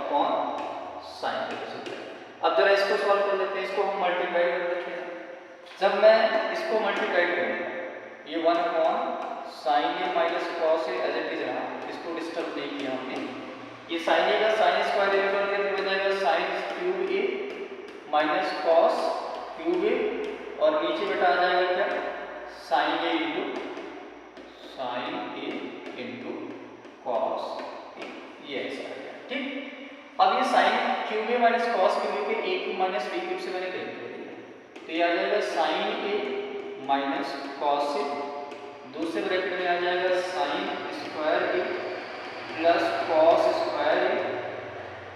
upon sin a। अब जरा इसको सॉल्व कर लेते हैं, इसको हम मल्टीप्लाई कर देते हैं। जब मैं इसको मल्टीप्लाई करूँगा, ये 1 upon sin a minus cos a as it is रहा, इसको डिस्टर्ब नहीं किया हमने। ये sin a का sin स्क्वायर a कर दिया तो बन जाएगा sin cube a minus cos cube a, और नीचे बेटा आ जाएगा क्या sin a into cos a, ये ऐसा आ गया, ठीक। अब ये sin cube a minus cos cube a के a cube minus b cube से मैंने कैंसिल कर दिया, तो ये आ जाएगा sin a minus cos a, दूसरे ब्रैकेट में आ जाएगा sin square a plus cos square a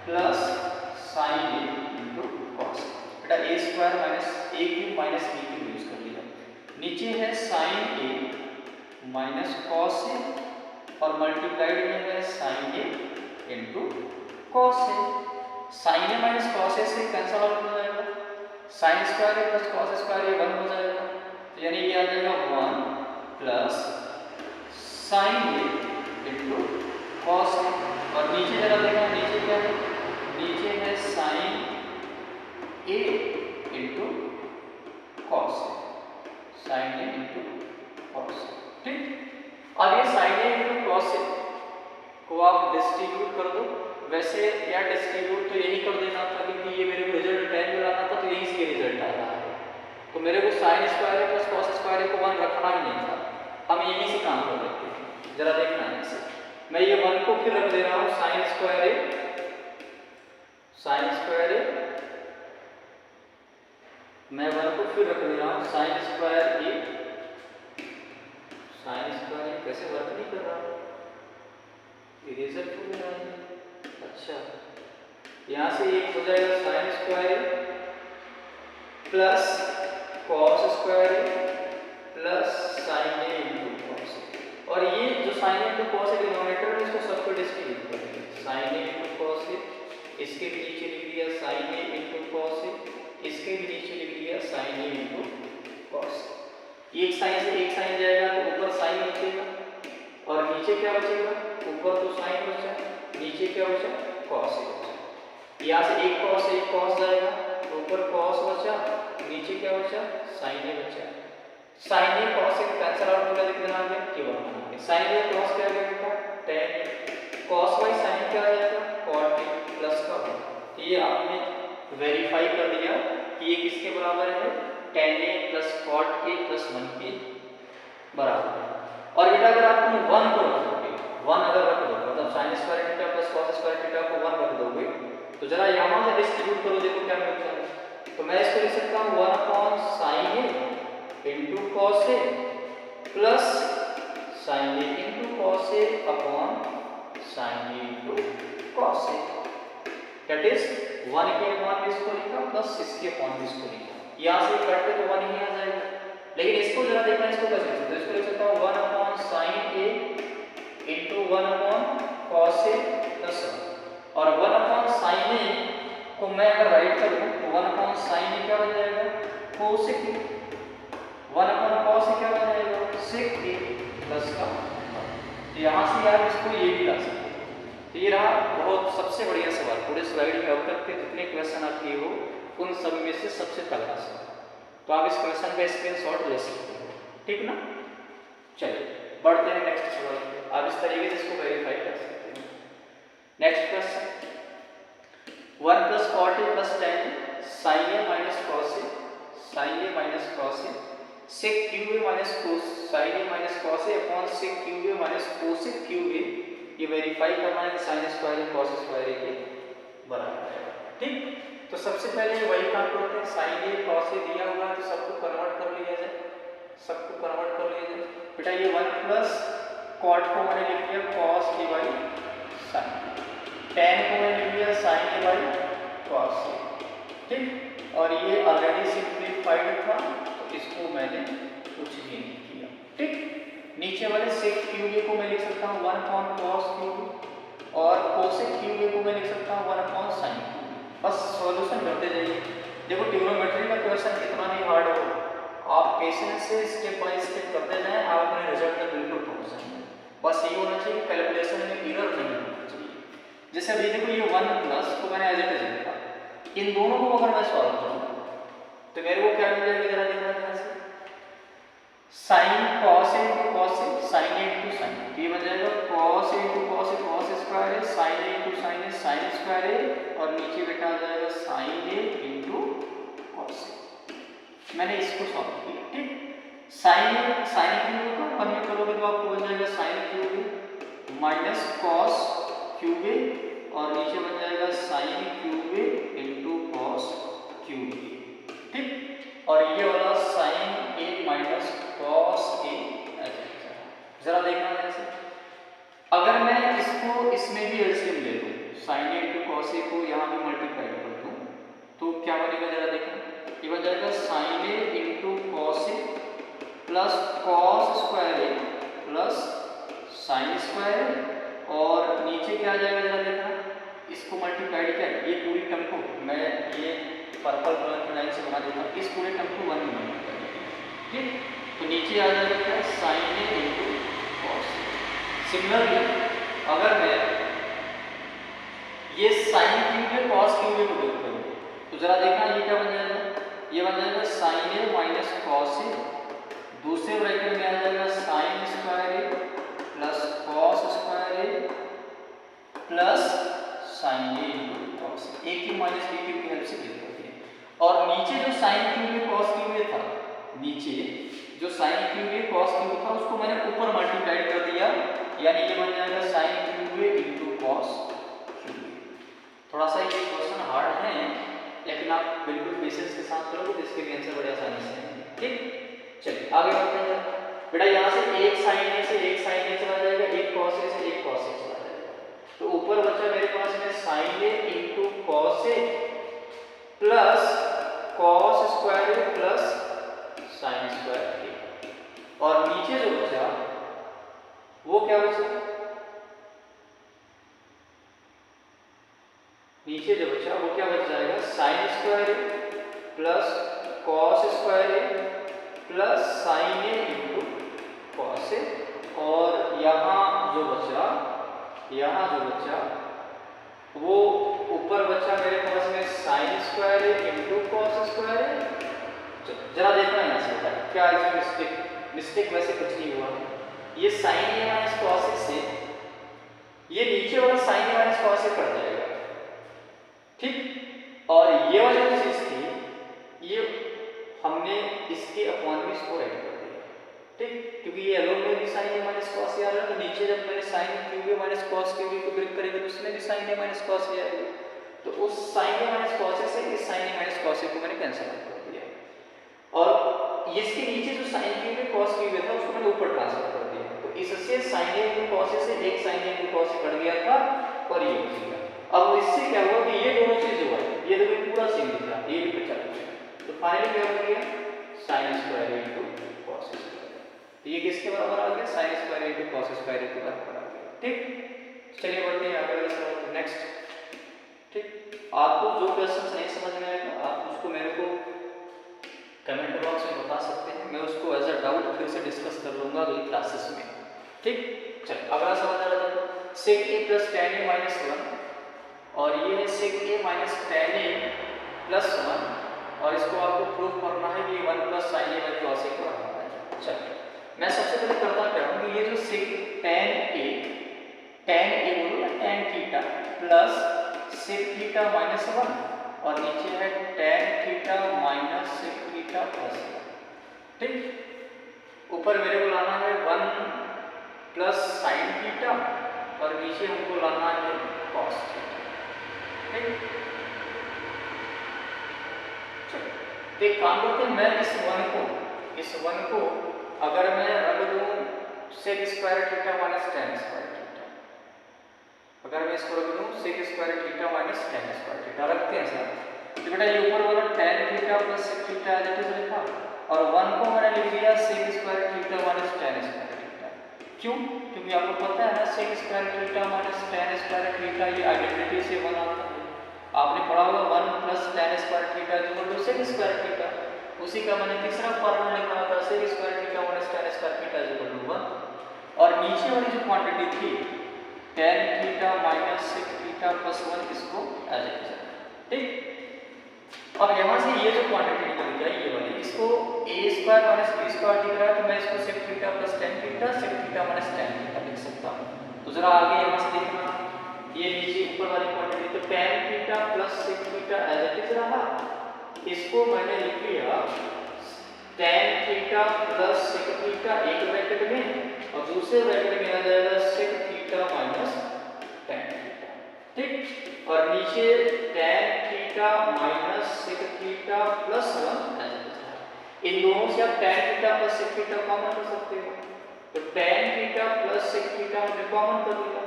plus sin a into cos। बेटा a square minus a cube minus b cube use कर लिया, नीचे है sin a minus cos a, और मल्टीप्लाइड में है sin a into cos a। sin a minus cos a से cancel out हो जाएगा, sin square a plus cos square a 1 हो जाएगा, तो यानी ये आ जाएगा 1 plus sin a into cos a, और नीचे जरा देखना, नीचे क्या है, नीचे है sin a into cos a, sin a into cos a, ठीक। अब ये sin a into cos a को आप डिस्ट्रीब्यूट कर दो, वैसे या डिस्ट्रीब्यूट तो यही कर देना था क्योंकि ये मेरे को रिजल्ट 10 मिलाना था, तो यहीं से रिजल्ट आ रहा है, तो मेरे को साइन स्क्वायर ए प्लस कॉस स्क्वायर ए को 1 रखना ही नहीं था, हम यहीं से काम कर लेते हैं। जरा देखना है इसे, मैं ये 1 को फिर रख दे रहा हूँ साइन स्क्वायर ए मैं 1 को फिर रख दे रहा हूँ साइन स्क्वायर ए कैसे वर्क नहीं कर रहा, इरेजर क्यों हो रहा है। अच्छा, यहाँ से एक हो जाएगा sine square A plus cos square A plus sine A into cos A, और ये जो sign A into cos A denominator है इसको सबको डिस्ट्रीब्यूट कर देंगे। Sign A into cos A, इसके भी नीचे लिख दिया sign A into cos A, इसके भी नीचे लिख दिया sign A into cos A. एक साइन से एक साइन जाएगा तो ऊपर साइन बचेगा और नीचे क्या बचेगा, ऊपर तो साइन बचा, नीचे क्या बचा, कॉस ए बचा। यहाँ से एक कॉस जाएगा तो ऊपर कॉस बचा, नीचे क्या बचा, साइन ए बचा। Sign A cos A cancel out होगा, कितना आ गया, केवल बना गया। साइन ए कॉस क्या आ गया, tan A, cos by sine क्या आ जाएगा, cot ए प्लस का होगा। ये आपने वेरीफाई कर दिया कि ये किसके बराबर है, tan ए प्लस cot ए प्लस 1 के बराबर है। और बेटा अगर आप 1 को रख दोगे, 1 अगर रख दोगे मतलब sin square theta plus cos square theta को 1 रख दोगे तो जरा यहाँ से डिस्ट्रीब्यूट करो, देखो क्या मिलता है। तो मैं इसको लिख सकता हूँ 1 upon sine A into cos A plus sine A into cos A upon sine A into cos A, that is 1 के अपॉन इसको लिखा प्लस इसके अपॉन इसको लिखा। यहाँ से कटते तो 1 ही आ जाएगा, लेकिन इसको जरा देखना, इसको कैसे लिख सकते हो, इसको लिख सकता हूँ 1 upon sine A into 1 upon cos A plus 1, और 1 अपॉन साइन ए को मैं अगर राइट कर दूं तो 1 अपॉन साइन ए क्या बन जाएगा, cosec A, 1 upon cos A क्या बन जाएगा, सेक ए प्लस का। तो यहाँ से यार इसको ये भी ला सकते हैं। तो ये रहा बहुत सबसे बढ़िया सवाल, पूरे स्लाइड में अब तक के जितने क्वेश्चन आप किए हो उन सब में से सबसे तगड़ा सवाल। तो आप इस क्वेश्चन का स्क्रीनशॉट ले सकते हो, ठीक ना। चलिए बढ़ते हैं नेक्स्ट सवाल पे, आप इस तरीके से इसको वेरीफाई कर सकते हैं। Next question, 1 plus cot A plus tan sine A minus cos A, sine A minus cos A, sec cube A minus cos sine A minus cos A upon sec cube A minus cosec cube A, ये verify करना है कि sine square A cos square A के बराबर है, ठीक। तो सबसे पहले वही काम करते हैं, साइन ए कॉस ए दिया हुआ है तो सबको कन्वर्ट कर लिया जाए, सबको कन्वर्ट कर लिया जाए। बेटा ये 1 प्लस कॉट को मैंने लिख दिया cos A by sine, tan को मैंने लिख दिया साइन ए बाई कॉस ए, ठीक। और ये ऑलरेडी सिंप्लीफाइड था तो इसको मैंने कुछ भी नहीं किया, ठीक। नीचे वाले सेक क्यूब ए को मैं लिख सकता हूँ 1 अपॉन कॉस क्यूब और कोसेक क्यूब ए को मैं लिख सकता हूँ 1 अपॉन साइन क्यूब। बस सॉल्यूशन करते जाइए। देखो ट्रिग्नोमेट्री का क्वेश्चन कितना भी हार्ड हो, आप पेशेंस से स्टेप बाय स्टेप करते जाएं, आप अपने रिजल्ट तक बिल्कुल पहुंच जाएंगे। बस ये होना चाहिए कैलकुलेशन में एरर नहीं होना चाहिए। जैसे अभी देखो ये 1 प्लस को मैंने एज इट इज लिखा, इन दोनों को अगर मैं सॉल्व करूँ तो मेरे को क्या मिल जाएगा, जरा देखना ध्यान से, sine cos A into cos A sine A into sine, ये बन जाएगा cos A into cos A cos square A, sine A into sine A sign square ए, और नीचे बेटा आ जाएगा sign A into cos A. मैंने इसको सॉल्व किया, ठीक। साइन क्यूब को 1 में करोगे तो आपको बन जाएगा sine cube A minus cos cube ए, और नीचे बन जाएगा साइन क्यूब ए इंटू कॉस क्यूब ए, ठीक। और ये वाला साइन ए माइनस कॉस ए, जरा देखना जैसे अगर मैं इसको इसमें भी एलसीएम ले लूँ, sign A into cos A को यहाँ भी मल्टीप्लाई कर दूँ तो क्या बनेगा, जरा देखना, ये बन जाएगा sign A into cos A plus cos square A plus sine square ए, और नीचे क्या आ जाएगा, जरा देखना, इसको मल्टीप्लाइड क्या है, ये पूरी टर्म को मैं ये पर्पल कलर की लाइन से बना देता हूँ, इस पूरे टर्म को 1 में मल्टीप्लाई, ठीक। तो नीचे आ जाएगा क्या, साइन ए इंटू कॉस। सिमिलरली अगर मैं ये साइन क्यूब ए कॉस क्यूब ए को देख करूँ तो जरा देखना ये क्या बन जाएगा, ये बन जाएगा साइन ए माइनस कॉस ए, दूसरे ब्रैकेट में आ जाएगा साइन स्क्वायर ए प्लस कॉस स्क्वायर ए प्लस साइन ए इंटू कॉस। एक ही माइनस बी की हेल्प से देख करते हैं। और नीचे जो साइन क्यूब ए कॉस क्यूब ए था, नीचे जो साइन क्यूब ए कॉस क्यूब था उसको मैंने ऊपर मल्टीप्लाइड कर दिया, यानी ये बन जाएगा साइन क्यूब ए इंटू कॉस क्यूब ए। थोड़ा सा ये क्वेश्चन हार्ड है, लेकिन आप बिल्कुल पेशेंस के साथ करोगे तो इसके भी आंसर बड़े आसानी से आएंगे। ठीक, चलिए आगे बढ़ते हैं। बेटा यहाँ से एक साइन ए से एक साइन ए चला जाएगा, एक कॉस ए से एक कॉस ए चला जाएगा, तो ऊपर बचा मेरे पास में sign A into cos A plus cos square A plus sine square ए, और नीचे जो बचा वो क्या बचा, नीचे जो बचा वो क्या बच जाएगा, sine square A plus cos square A plus sine A into cos A, और यहाँ जो बचा वो ऊपर बचा मेरे पास में साइन स्क्वायर ए इंटू कॉस स्क्वायर ए। जरा देखना यहाँ से क्या इसमें मिस्टेक वैसे कुछ नहीं हुआ, ये साइन ए माइनस कॉस ए से ये नीचे वाला साइन ए माइनस कॉस ए पड़ जाएगा, ठीक, और ये वाली जो चीज थी ये हमने इसके अपॉन में इसको ऐड कर दिया, ठीक, क्योंकि ये एलोन में भी साइन ए माइनस कॉस ए आ रहा है, तो नीचे जब मैंने sine cube A minus cos cube ए को ब्रेक करेंगे तो उसमें भी साइन ए माइनस कॉस ए आएगा, तो उस साइन ए माइनस कॉस ए से इस sign A minus cos A को मैंने कैंसिल कर दिया, और इसके नीचे जो साइन क्यूब ए कॉस क्यूब ए था उसको मैंने ऊपर ट्रांसफर कर दिया, तो इससे sign A into cos A से एक sign A into cos A cut गया था और ये बच गया। अब इससे क्या हुआ कि ये दोनों चीज जो है ये देखो पूरा सेम दिख रहा है, ये भी बचा है, तो फाइनली क्या हो गया, sine square into cos square, तो ये किसके बराबर आ गया, sine square into cos square के बराबर आ गया। ठीक, चलिए बढ़ते हैं आगे वाले सवाल पर, नेक्स्ट। ठीक, आपको जो क्वेश्चन नहीं समझ में आएगा आप उसको मेरे को कमेंट बॉक्स में बता सकते हैं, मैं उसको एज अ डाउट फिर से डिस्कस कर लूँगा अगली क्लासेस में। ठीक, चलिए अगला सवाल आ रहा है sec A plus tan A minus 1, और ये है sec A minus tan A plus 1, और इसको आपको प्रूफ करना है कि 1 plus sine A by cos A को रखा है। चलिए मैं सबसे पहले करता क्या हूँ कि ये जो सेक टेन ए बोलो या tan theta plus sec theta minus 1, और नीचे है tan theta minus sec theta plus 1। ठीक, ऊपर मेरे को लाना है 1 प्लस साइन थीटा, और नीचे हमको लाना है कॉस थीटा। ठीक, तो एक काम करते हैं, मैं इस वन को अगर मैं रख दूं sec square theta minus tan square theta, अगर मैं इसको रख दूं sec square theta minus tan square theta, रखते हैं सर, तो बेटा ये ऊपर वाला tan theta plus sec theta as it is लिखा, और 1 को मैंने लिख दिया sec square theta minus tan square theta. क्यों? क्योंकि आपको पता है ना sec square theta minus tan square theta ये आइडेंटिटी से 1 आता है, आपने पढ़ा होगा 1 plus tan square theta equal to sec square theta, उसी का मैंने तीसरा फॉर्मूला लिखा था sec square theta minus tan square theta equal to 1, और नीचे वाली जो क्वांटिटी थी tan theta minus sec theta plus 1 इसको एज इट इज। ठीक, अब यहाँ से ये जो क्वांटिटी निकल गई ये वाली, इसको A square minus B square दिख रहा है, तो मैं इसको sec theta plus tan theta sec theta minus tan theta लिख सकता हूँ। तो जरा आगे यहाँ से देखना, ये नीचे ऊपर वाली क्वांटिटी तो tan theta plus sec theta as it is रहा, इसको मैंने लिख लिया tan theta plus sec theta एक ब्रैकेट में, और दूसरे ब्रैकेट में आ जाएगा sec theta minus tan theta. ठीक, और नीचे tan theta minus sec theta plus 1 as it is. इन दोनों से आप tan theta plus sec theta common कर सकते हो, तो tan theta plus sec theta हमने कॉमन कर लिया,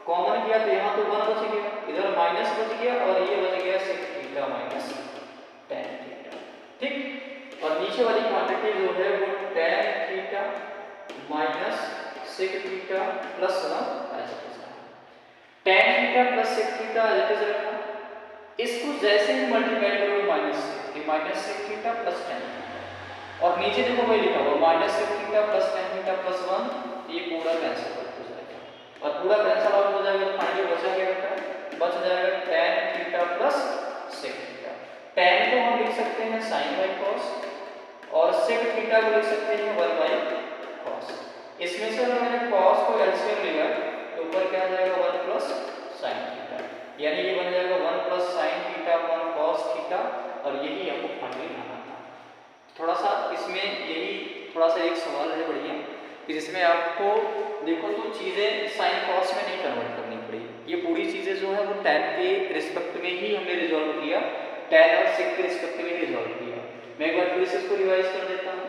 कॉमन किया तो यहाँ तो 1 बच गया, इधर माइनस बच गया, और ये बच गया sec theta minus tan theta. ठीक, और नीचे वाली क्वांटिटी जो है वो tan theta minus sec theta plus 1 as it is. Tan theta plus sec theta as it is रखा, इसको जैसे ही मल्टीप्लाई करो माइनस से, minus sec theta plus tan theta, और नीचे देखो वही लिखा हुआ minus sec theta plus tan theta plus 1, ये पूरा कैंसिल हो जाएगा, और पूरा कैंसिल आउट हो जाएगा, तो फाइनली बचा क्या बेटा, बच जाएगा tan theta plus sec theta. Tan को हम लिख सकते हैं साइन बाई कॉस, और सेक थीटा को लिख सकते हैं 1 बाई कॉस। इसमें से अगर मैंने कॉस को एलसीएम लिया तो ऊपर क्या आ जाएगा 1 प्लस साइन थीटा, यानी ये बन जाएगा 1 plus sine theta upon cos theta, और यही आपको फाइनली लाना था। थोड़ा सा इसमें यही थोड़ा सा एक सवाल है बढ़िया कि जिसमें आपको देखो तो चीज़ें साइन कॉस में नहीं कन्वर्ट करनी पड़ी। ये पूरी चीज़ें जो है वो टैन के रिस्पेक्ट में ही हमने रिजॉल्व किया, टैन और सेक के रिस्पेक्ट में ही रिजॉल्व किया। मैं एक बार फिर से इसको रिवाइज कर देता हूँ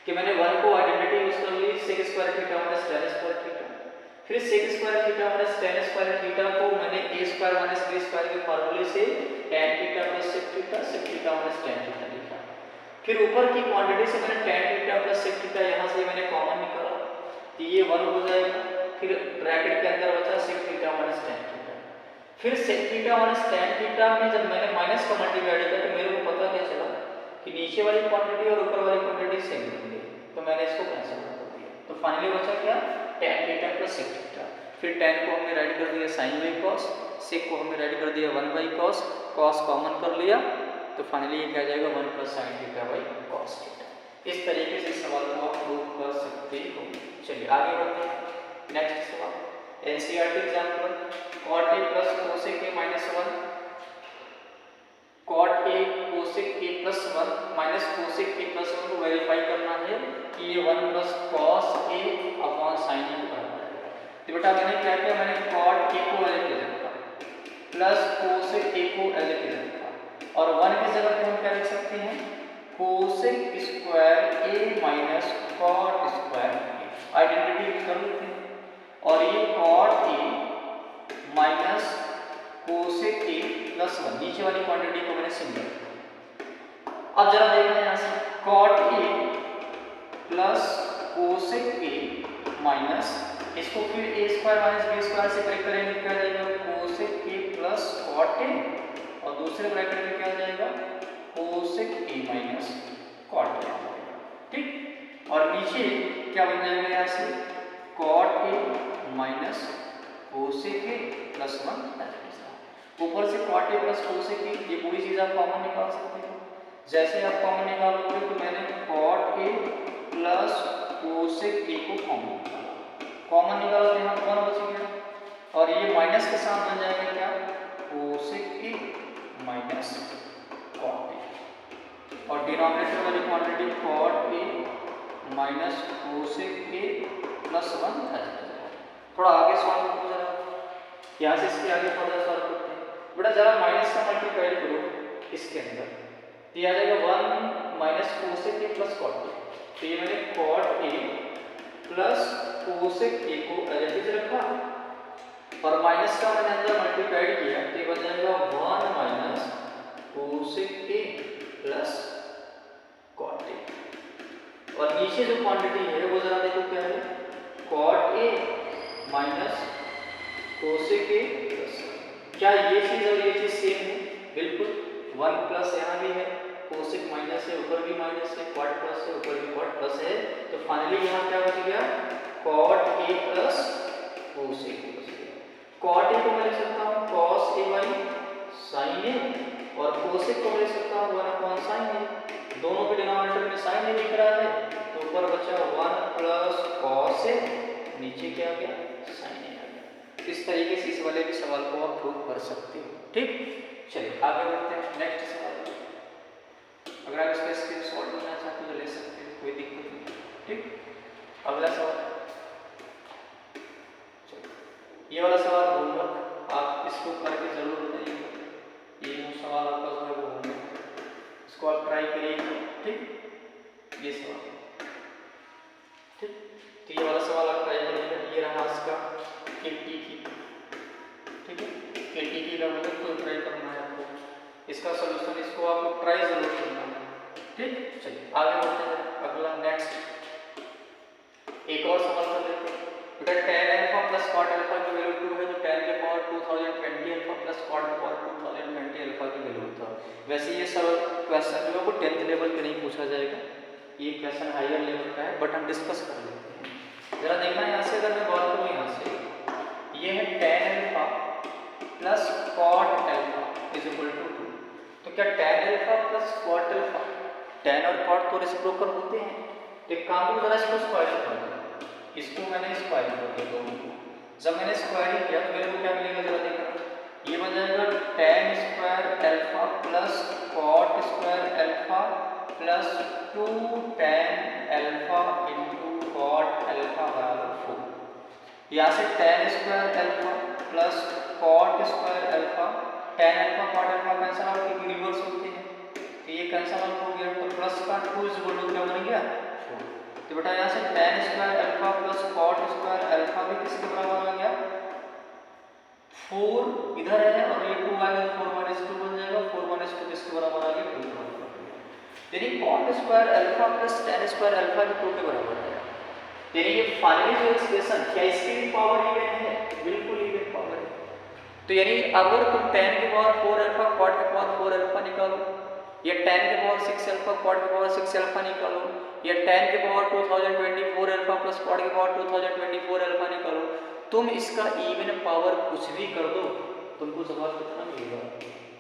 कि मैंने 1 को आइडेंटिटी यूज कर ली sec square theta minus tan square theta, फिर sec square theta minus tan square theta को मैंने A square minus B square के फार्मूले से tan theta plus sec theta minus tan theta लिखा। फिर ऊपर की क्वांटिटी से मैंने tan theta plus sec theta यहाँ से मैंने कॉमन निकाला तो ये 1 हो जाएगा, फिर ब्रैकेट के अंदर बचा sec theta minus tan theta. फिर sec theta minus tan theta में जब मैंने माइनस का मल्टीप्लाई किया तो मेरे को पता क्या चला कि नीचे वाली क्वांटिटी और ऊपर वाली क्वांटिटी सेम होंगी, तो मैंने इसको कैंसिल कर दिया। तो फाइनली बचा क्या, tan theta plus sec theta. फिर टैन को हमने राइट कर दिया साइन बाई कॉस, सेक को हमने राइट कर दिया 1 बाई कॉस, कॉस कॉमन कर लिया तो फाइनली ये क्या जाएगा 1 plus sine theta by cos theta. इस तरीके से सवाल को आप प्रूव कर सकते हो। चलिए आगे बढ़ते हैं। नेक्स्ट सवाल NCERT example cot a plus cosec a minus 1, cot a cosec a plus 1 minus cosec a plus 1 को वेरीफाई करना है कि ये 1 plus cos a upon sin a को बराबर है। तो बेटा मैंने क्या किया, मैंने cot a को एज इट रखा प्लस cosec a को एज इट रखा और 1 की जगह पे हम क्या लिख सकते हैं cosec square a minus cot square a, identity कर लेते हैं और ये cot a minus cosec a plus 1 नीचे वाली क्वांटिटी को मैंने सिंगल। अब जरा देखना यहाँ से cot a plus cosec a minus इसको फिर a square minus b square से ब्रेक करेंगे क्या जाएगा cosec a plus cot a और दूसरे ब्रैकेट में क्या जाएगा cosec a minus cot a, ठीक। और नीचे क्या बन जाएगा यहाँ से cot a minus cosec a plus 1, ऊपर से cot a plus cosec a, ये पूरी चीज आप कॉमन निकाल सकते हो। जैसे आप कॉमन निकालोगे तो मैंने cot a plus cosec a को कॉमन निकाला तो यहाँ कौन बच गया और ये माइनस के साथ बन जाएगा क्या cosec a minus cot a और डिनोमिनेटर वाली quantity cot a minus cosec a plus 1 है। थोड़ा आगे सॉल्व करो जरा, यहाँ से इसके आगे थोड़ा सॉल्व करते हैं। बेटा जरा माइनस का मल्टीप्लाई करो इसके अंदर तो ये आ जाएगा 1 minus cosec a plus cot a, तो ये मैंने cot a plus cosec a को एज इट रखा और माइनस का मैंने अंदर मल्टीप्लाई किया तो ये बन जाएगा 1 minus cosec a plus cot a और नीचे जो क्वांटिटी है वो जरा देखो क्या है cot a minus cosec a plus, क्या ये चीज और ये चीज सेम है? बिल्कुल, 1 प्लस यहाँ भी है, cosec माइनस है ऊपर भी माइनस है, cot प्लस है ऊपर भी cot प्लस है, तो फाइनली यहाँ क्या बच गया cot a plus cosec a बच गया। cot a को मैं लिख सकता हूँ cos a by sin a और cosec को मैं लिख सकता हूँ 1 अपॉन sin a, दोनों के डिनोमिनेटर में sin a दिख रहा है तो ऊपर बचा 1 प्लस cos a, नीचे क्या आ गया sin a आ गया। इस तरीके से इस वाले भी सवाल को आप प्रूव कर सकते हो, ठीक। चलिए आगे बढ़ते हैं नेक्स्ट सवाल। अगर आप इसका स्क्रीनशॉट लेना चाहते हो तो ले सकते हो, कोई दिक्कत नहीं, ठीक। अगला सवाल, ये वाला सवाल होमवर्क आप इसको करके जरूर बताइएगा, ये सवाल आपका जो है वो होमवर्क, इसको आप ट्राई करिएगा, ठीक। ये सवाल, ठीक, तो ये वाला सवाल आप ट्राई करिएगा। ये रहा इसका KT की, ठीक है, KT की का मतलब तो ट्राई करना है आपको, इसका सॉल्यूशन इसको आपको ट्राई जरूर करना है, ठीक। चलिए आगे बढ़ते हैं, अगला नेक्स्ट एक और सवाल कर लेते हैं। बेटा tan alpha plus cot alpha की वैल्यू 2 है तो tan के पावर 2020 अल्फा प्लस cot के पावर 2020 अल्फा की वैल्यू था। वैसे ये सब क्वेश्चन जो है वो 10th लेवल पे नहीं पूछा जाएगा, ये क्वेश्चन हायर लेवल का है, बट हम डिस्कस कर लेते हैं। जरा देखना यहाँ से, अगर मैं बात करूँ यहाँ से, ये है tan alpha plus cot alpha is equal to 2, तो क्या tan alpha plus cot alpha, tan और cot तो रेसिप्रोकल होते हैं, एक काम करो जरा इसको स्क्वायर कर दो, इसको मैंने स्क्वायर कर दिया दोनों को, जब मैंने स्क्वायर किया तो मेरे को क्या मिलेगा जरा देखना, ये बन जाएगा tan square alpha plus cot alpha plus 2 tan alpha into cot alpha बराबर 4। यहाँ से tan square alpha plus cot square alpha, tan alpha cot alpha cancel out क्योंकि रिवर्स होते हैं, तो ये कैंसिल आउट हो गया। तो प्लस का 2 इज इक्वल टू क्या बन गया 4। तो बेटा यहाँ से tan square alpha plus cot square alpha भी किसके बराबर आ गया 4 इधर है और ये 2 आएगा 4 माइनस 2 बन जाएगा, 4 माइनस 2 किसके बराबर आ गया 2 के बराबर। यानी cot square alpha plus tan square alpha भी 2 के बराबर है। यानी ये फाइनली जो एक्सप्रेशन क्या इसकी भी पावर इवन है, बिल्कुल इवन पावर है। तो यानी अगर तुम tan की पावर 4 अल्फा कॉट की पावर 4 अल्फा निकालो, या tan की पावर 6 अल्फा कॉट की पावर 6 अल्फा निकालो, या tan की पावर 2024 अल्फा प्लस कॉट की पावर 2024 अल्फा निकालो, तुम इसका इवन पावर कुछ भी कर दो तुमको जवाब कितना मिलेगा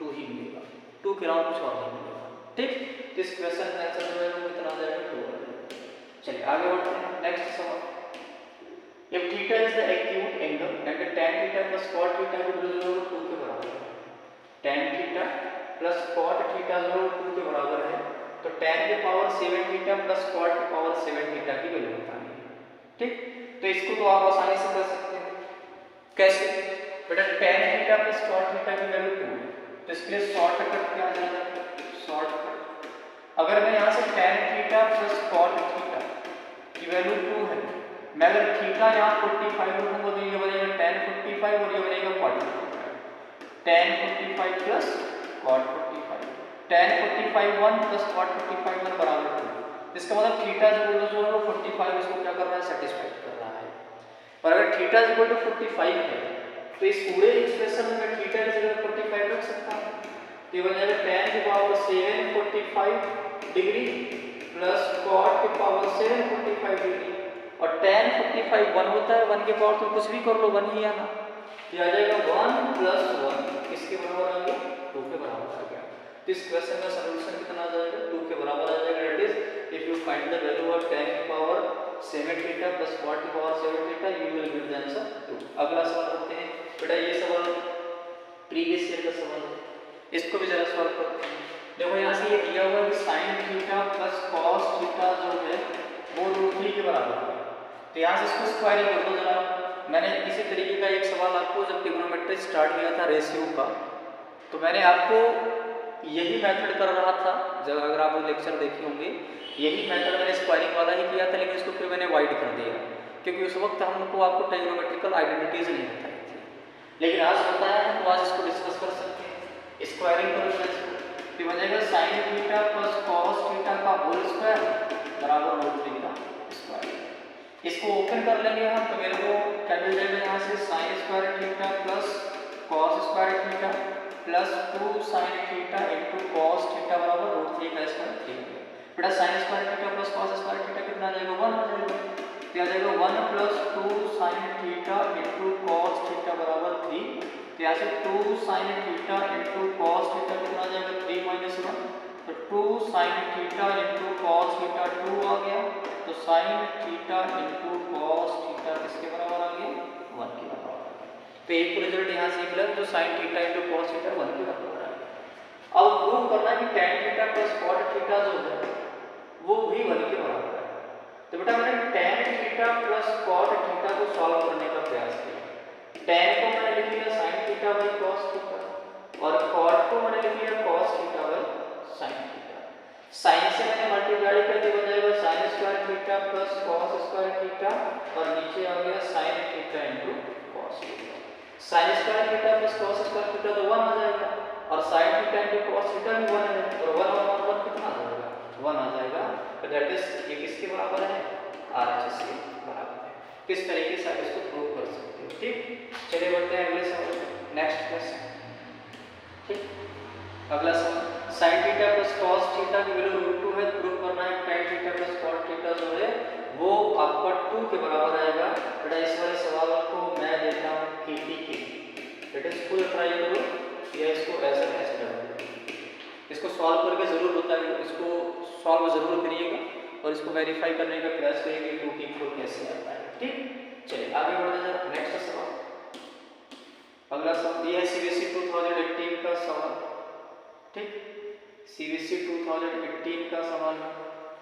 2 ही मिलेगा, 2 के अलावा कुछ और नहीं मिलेगा। ठीक, तो इस क्वेश्चन का आंसर जो है वो कितना आ जाएगा 2 आ जाएगा। चलिए आगे बढ़ते हैं नेक्स्ट सवाल। If theta is the acute angle and the tan theta plus cot theta is equal to 2 के बराबर है, tan theta plus cot theta जो 2 के बराबर है, तो tan की पावर 7 थीटा प्लस cot की पावर 7 थीटा की वैल्यू बतानी है। ठीक, तो इसको तो आप आसानी से कर सकते हैं। कैसे बेटा, tan theta plus cot theta की वैल्यू 2 है, तो इसके लिए शॉर्टकट क्या आ जाएगा, शॉर्टकट अगर मैं यहाँ से tan theta plus cot theta की वैल्यू 2 है, मैं अगर थीटा यहाँ 45 रखूंगा तो ये बनेगा tan 45 और ये बनेगा 45, tan 45 plus cot 45, tan 45 1 plus cot 45 1 बराबर 2। इसका मतलब थीटा जो है वो 45 इसको क्या कर रहा है सेटिस्फाइड कर रहा है। और अगर थीटा इक्वल टू 45 है तो इस पूरे एक्सप्रेशन में थीटा की जगह 45 रख सकता हूं, तो ये बन जाएगा tan की पावर 7 45 डिग्री प्लस cot की पावर 7 45 डिग्री, और tan 45 1 होता है, 1 के पावर तुम कुछ भी कर लो 1 ही आना, तो आ जाएगा 1 प्लस 1 किसके बराबर आ गया 2 के बराबर आ गया। तो इस क्वेश्चन का सॉल्यूशन कितना आ जाएगा 2 के बराबर आ जाएगा। That is if you find the value of tan की पावर 7 थीटा प्लस cot की power 7 theta you will get the answer 2। अगला सवाल करते हैं बेटा, ये सवाल प्रीवियस ईयर का सवाल है, इसको भी जरा सॉल्व करते हैं। देखो यहाँ से ये दिया हुआ है कि sin theta plus cos theta जो है वो √3 के बराबर है, तो यहाँ से इसको स्क्वायरिंग कर दो जरा। मैंने इसी तरीके का एक सवाल आपको जब ट्रिग्नोमेट्री स्टार्ट किया था रेशियो का, तो मैंने आपको यही मेथड कर रहा था, जब अगर आप लेक्चर देखे होंगे यही मेथड मैंने स्क्वायरिंग वाला ही किया था, लेकिन इसको फिर मैंने वाइड कर दिया क्योंकि उस वक्त हमको आपको ट्रिग्नोमेट्रिकल आइडेंटिटीज नहीं बताई थी, लेकिन आज बताया है तो आज इसको डिस्कस कर सकते हैं। स्क्वायरिंग करो तो बनेगा sin theta plus cos theta का होल स्क्वायर बराबर √3 का स्क्वायर। इसको ओपन कर लेंगे हम तो मेरे को क्या मिल जाएगा यहाँ से sin square theta plus cos square theta plus 2 sin theta into cos theta बराबर √3 का स्क्वायर 3। बेटा sin square theta plus cos square theta कितना आ जाएगा 1 आ जाएगा, तो आ जाएगा 1 plus 2 sin theta into cos theta बराबर 3। तो यहाँ से 2 sin theta into cos theta कितना आ जाएगा 3 माइनस 1, तो 2 sin theta into cos theta 2 आ गया, तो sin theta into cos theta किसके बराबर आ गया 1 के बराबर आ गया। तो एक रिजल्ट यहाँ से निकला जो sin theta into cos theta 1 के बराबर आ गया। अब प्रूव करना कि tan theta plus cot theta जो है वो भी 1 के बराबर है। तो बेटा मैंने tan theta plus cot theta को सॉल्व करने का प्रयास किया। tan को मैंने लिख लिया sin theta by cos theta और cot को मैंने लिख लिया cos theta by sin theta. sin से मैंने मल्टीप्लाई कर दिया, हो जाएगा sin square theta plus cos square theta और नीचे आ गया sin theta into cos theta. sin square theta plus cos square theta तो 1 आ जाएगा और sin theta into cos theta भी 1 है, और 1 और 1 कितना आ जाएगा 1 आ जाएगा। तो दैट इज ये किसके बराबर है RHS के बराबर है। किस तरीके से आप इसको प्रूव कर सकते हो। ठीक, चलिए बढ़ते हैं अगले सवाल पे, नेक्स्ट क्वेश्चन। ठीक, अगला सवाल sin theta plus cos theta की वैल्यू √2 है, प्रूव करना है tan theta plus cot theta जो है वो आपका 2 के बराबर आएगा। बेटा इस वाले सवाल को मैं देता हूं KT के, बेटा इसको ट्राई करो या इसको ऐसा ऐसे करो, इसको सॉल्व करके जरूर बताइए, इसको सॉल्व जरूर करिएगा और इसको वेरीफाई करने का प्रयास करिए कि 2 की 4 कैसे आता है। ठीक, चलिए आगे बढ़ते हैं नेक्स्ट सवाल। अगला सवाल ये है CBSE 2018 का सवाल। ठीक, CBSE 2018 का सवाल है।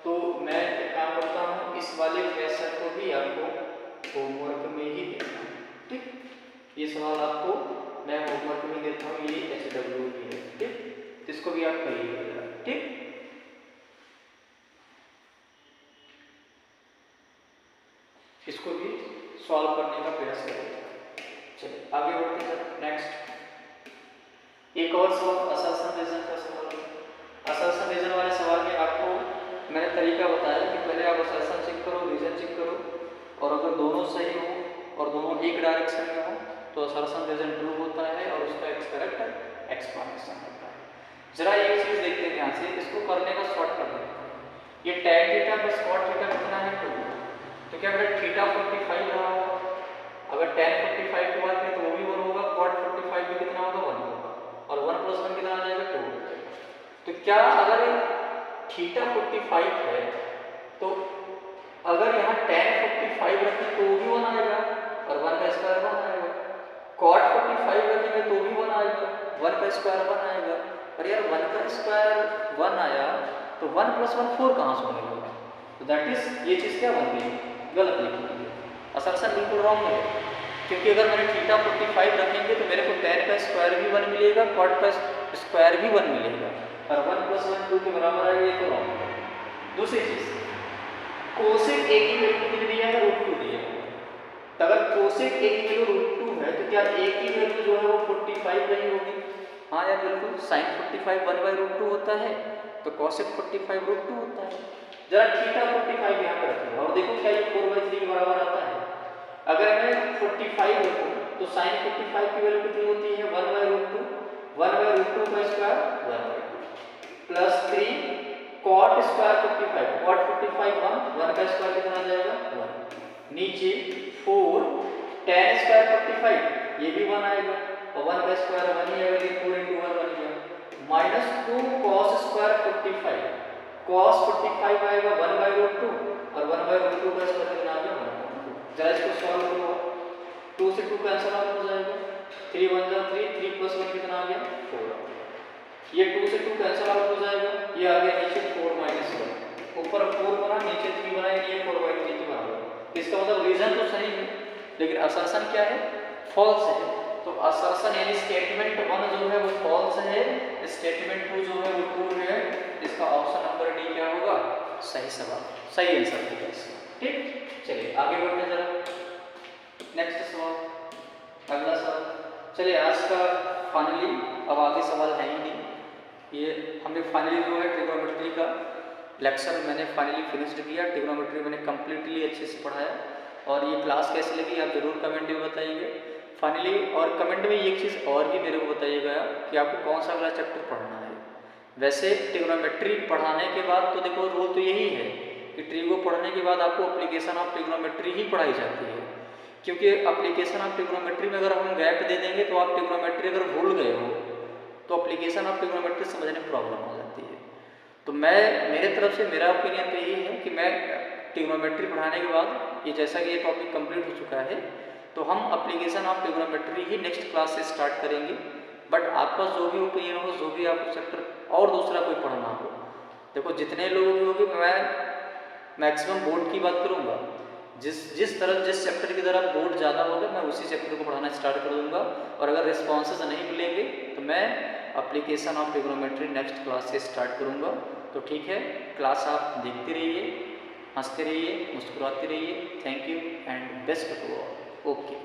तो मैं एक काम करता हूँ, इस वाले क्वेश्चन को भी आपको होमवर्क में ही देता हूँ, ठीक। ये सवाल आपको मैं होमवर्क में देता हूँ, ये HW की है, ठीक। इसको भी आप करिएगा, ठीक। इसको भी सॉल्व करने का प्रयास करेंगे। चलिए आगे बढ़ते हैं। नेक्स्ट एक और सवाल असर्शन रीजन का सवाल है। असर्शन रीजन वाले सवाल में आपको मैंने तरीका बताया कि पहले आप असर्शन चेक करो, रीजन चेक करो, और अगर दोनों सही हो और दोनों एक डायरेक्शन में हो तो असर्शन रीजन ट्रू होता है और उसका करेक्ट एक्सप्लेनेशन होता है। जरा एक चीज देखते हैं ध्यान से, इसको करने का शॉर्टकट है। ये tan theta plus cot theta कितना है 2, तो क्या बेटा थीटा 45 रहा होगा। अगर tan 45 की बात करें तो वो भी 1 होगा, cot 45 भी कितना होगा 1 होगा, और 1 + 1 कितना आ जाएगा 2। तो क्या अगर थीटा 45 है तो अगर यहाँ tan 45 रखें तो भी 1 आएगा और 1 का स्क्वायर 1 आएगा, cot 45 रखेंगे तो भी 1 आएगा, 1 का स्क्वायर 1 आएगा। पर यार 1 का स्क्वायर 1 आया तो 1 + 1 4 कहाँ से बनेगा? तो दैट इज ये चीज़ क्या बन गई, गलत लिखी गई है। असर्शन बिल्कुल रॉन्ग है, क्योंकि अगर मैंने थीटा 45 रखेंगे तो मेरे को tan का स्क्वायर भी 1 मिलेगा, cot का स्क्वायर भी 1 मिलेगा, और 1 + 1 2 के बराबर आएगा, ये तो रॉन्ग है। दूसरी चीज, कोसेक a की वैल्यू कितनी दी है, √2 दी है। तो अगर कोसेक a की वैल्यू √2 है तो क्या a की वैल्यू जो है वो 45 नहीं होगी? हाँ यार बिल्कुल, sin 45 1/√2 होता है, तो cosec 45 √2 होता है। जरा थीटा 45 यहाँ पर रखो और देखो क्या ये 4/3 के बराबर आता है। अगर मैं 45 रखूँ तो sin 45 की वैल्यू कितनी होती है 1/√2, 1/√2 का square 1/2 plus 3 cot square 45, cot 45 1 का स्क्वायर कितना आ जाएगा 1, नीचे 4 tan स्क्वायर 45 ये भी 1 आएगा और 1 का स्क्वायर 1 ही आएगा, 4 × 1 बन गया, -2 cos स्क्वायर 45, cos 45 आएगा 1/√2 और 1/√2 का स्क्वायर कितना आ गया 1/2। जरा इसको सॉल्व करो, 2 से 2 कैंसिल आउट हो जाएगा, 3 1 जा 3, 3 + 1 कितना आ गया 4। ये 2 से 2 कैंसिल आउट हो जाएगा, ये आ गया नीचे 4 - 1, ऊपर 4 बना नीचे 3 बना, ये 4/3 के बराबर। इसका मतलब रीजन तो सही है लेकिन असर्शन क्या है, फॉल्स है। तो असर्शन यानी स्टेटमेंट 1 जो है वो फॉल्स है, स्टेटमेंट 2 जो है वो ट्रू है। इसका ऑप्शन नंबर डी क्या होगा, सही सवाल, सही आंसर होगा इसका, ठीक। चलिए आगे बढ़ते हैं जरा। नेक्स्ट सवाल, अगला सवाल। चलिए आज का फाइनली, अब आगे सवाल है ही नहीं, ये हमने फाइनली जो है ट्रिग्नोमेट्री का लेक्चर मैंने फाइनली फिनिश्ड किया। ट्रिग्नोमेट्री मैंने कम्प्लीटली अच्छे से पढ़ाया और ये क्लास कैसी लगी आप जरूर कमेंट में बताइएगा फाइनली। और कमेंट में एक चीज़ और भी मेरे को बताइएगा कि आपको कौन सा अगला चैप्टर पढ़ना है। वैसे ट्रिग्नोमेट्री पढ़ाने के बाद तो देखो रूल तो यही है कि ट्रिगो पढ़ने के बाद आपको एप्लीकेशन ऑफ ट्रिग्नोमेट्री ही पढ़ाई जाती है, क्योंकि एप्लीकेशन ऑफ ट्रिग्नोमेट्री में अगर हम गैप दे देंगे तो आप ट्रिग्नोमेट्री अगर भूल गए हो तो एप्लीकेशन ऑफ ट्रिग्नोमेट्री समझने में प्रॉब्लम हो जाती है। तो मैं मेरे तरफ से मेरा ओपिनियन तो यही है कि मैं ट्रिग्नोमेट्री पढ़ाने के बाद ये जैसा कि ये टॉपिक कंप्लीट हो चुका है तो हम application of trigonometry he next class से स्टार्ट करेंगे। बट आपका जो भी ओपिनियन हो, जो भी आपको चैप्टर और दूसरा कोई पढ़ना हो, देखो जितने लोगों की होगी मैं मैक्सिमम बोर्ड की बात करूँगा, जिस चैप्टर की तरफ बोर्ड ज़्यादा होगा मैं उसी चैप्टर को पढ़ाना स्टार्ट कर दूँगा। और अगर रिस्पॉन्सेज नहीं मिलेंगे तो मैं application of trigonometry next class से स्टार्ट करूँगा। तो ठीक है, क्लास आप देखते रहिए, हंसते रहिए, मुस्कुराते रहिए। Thank you and best of all. Okay.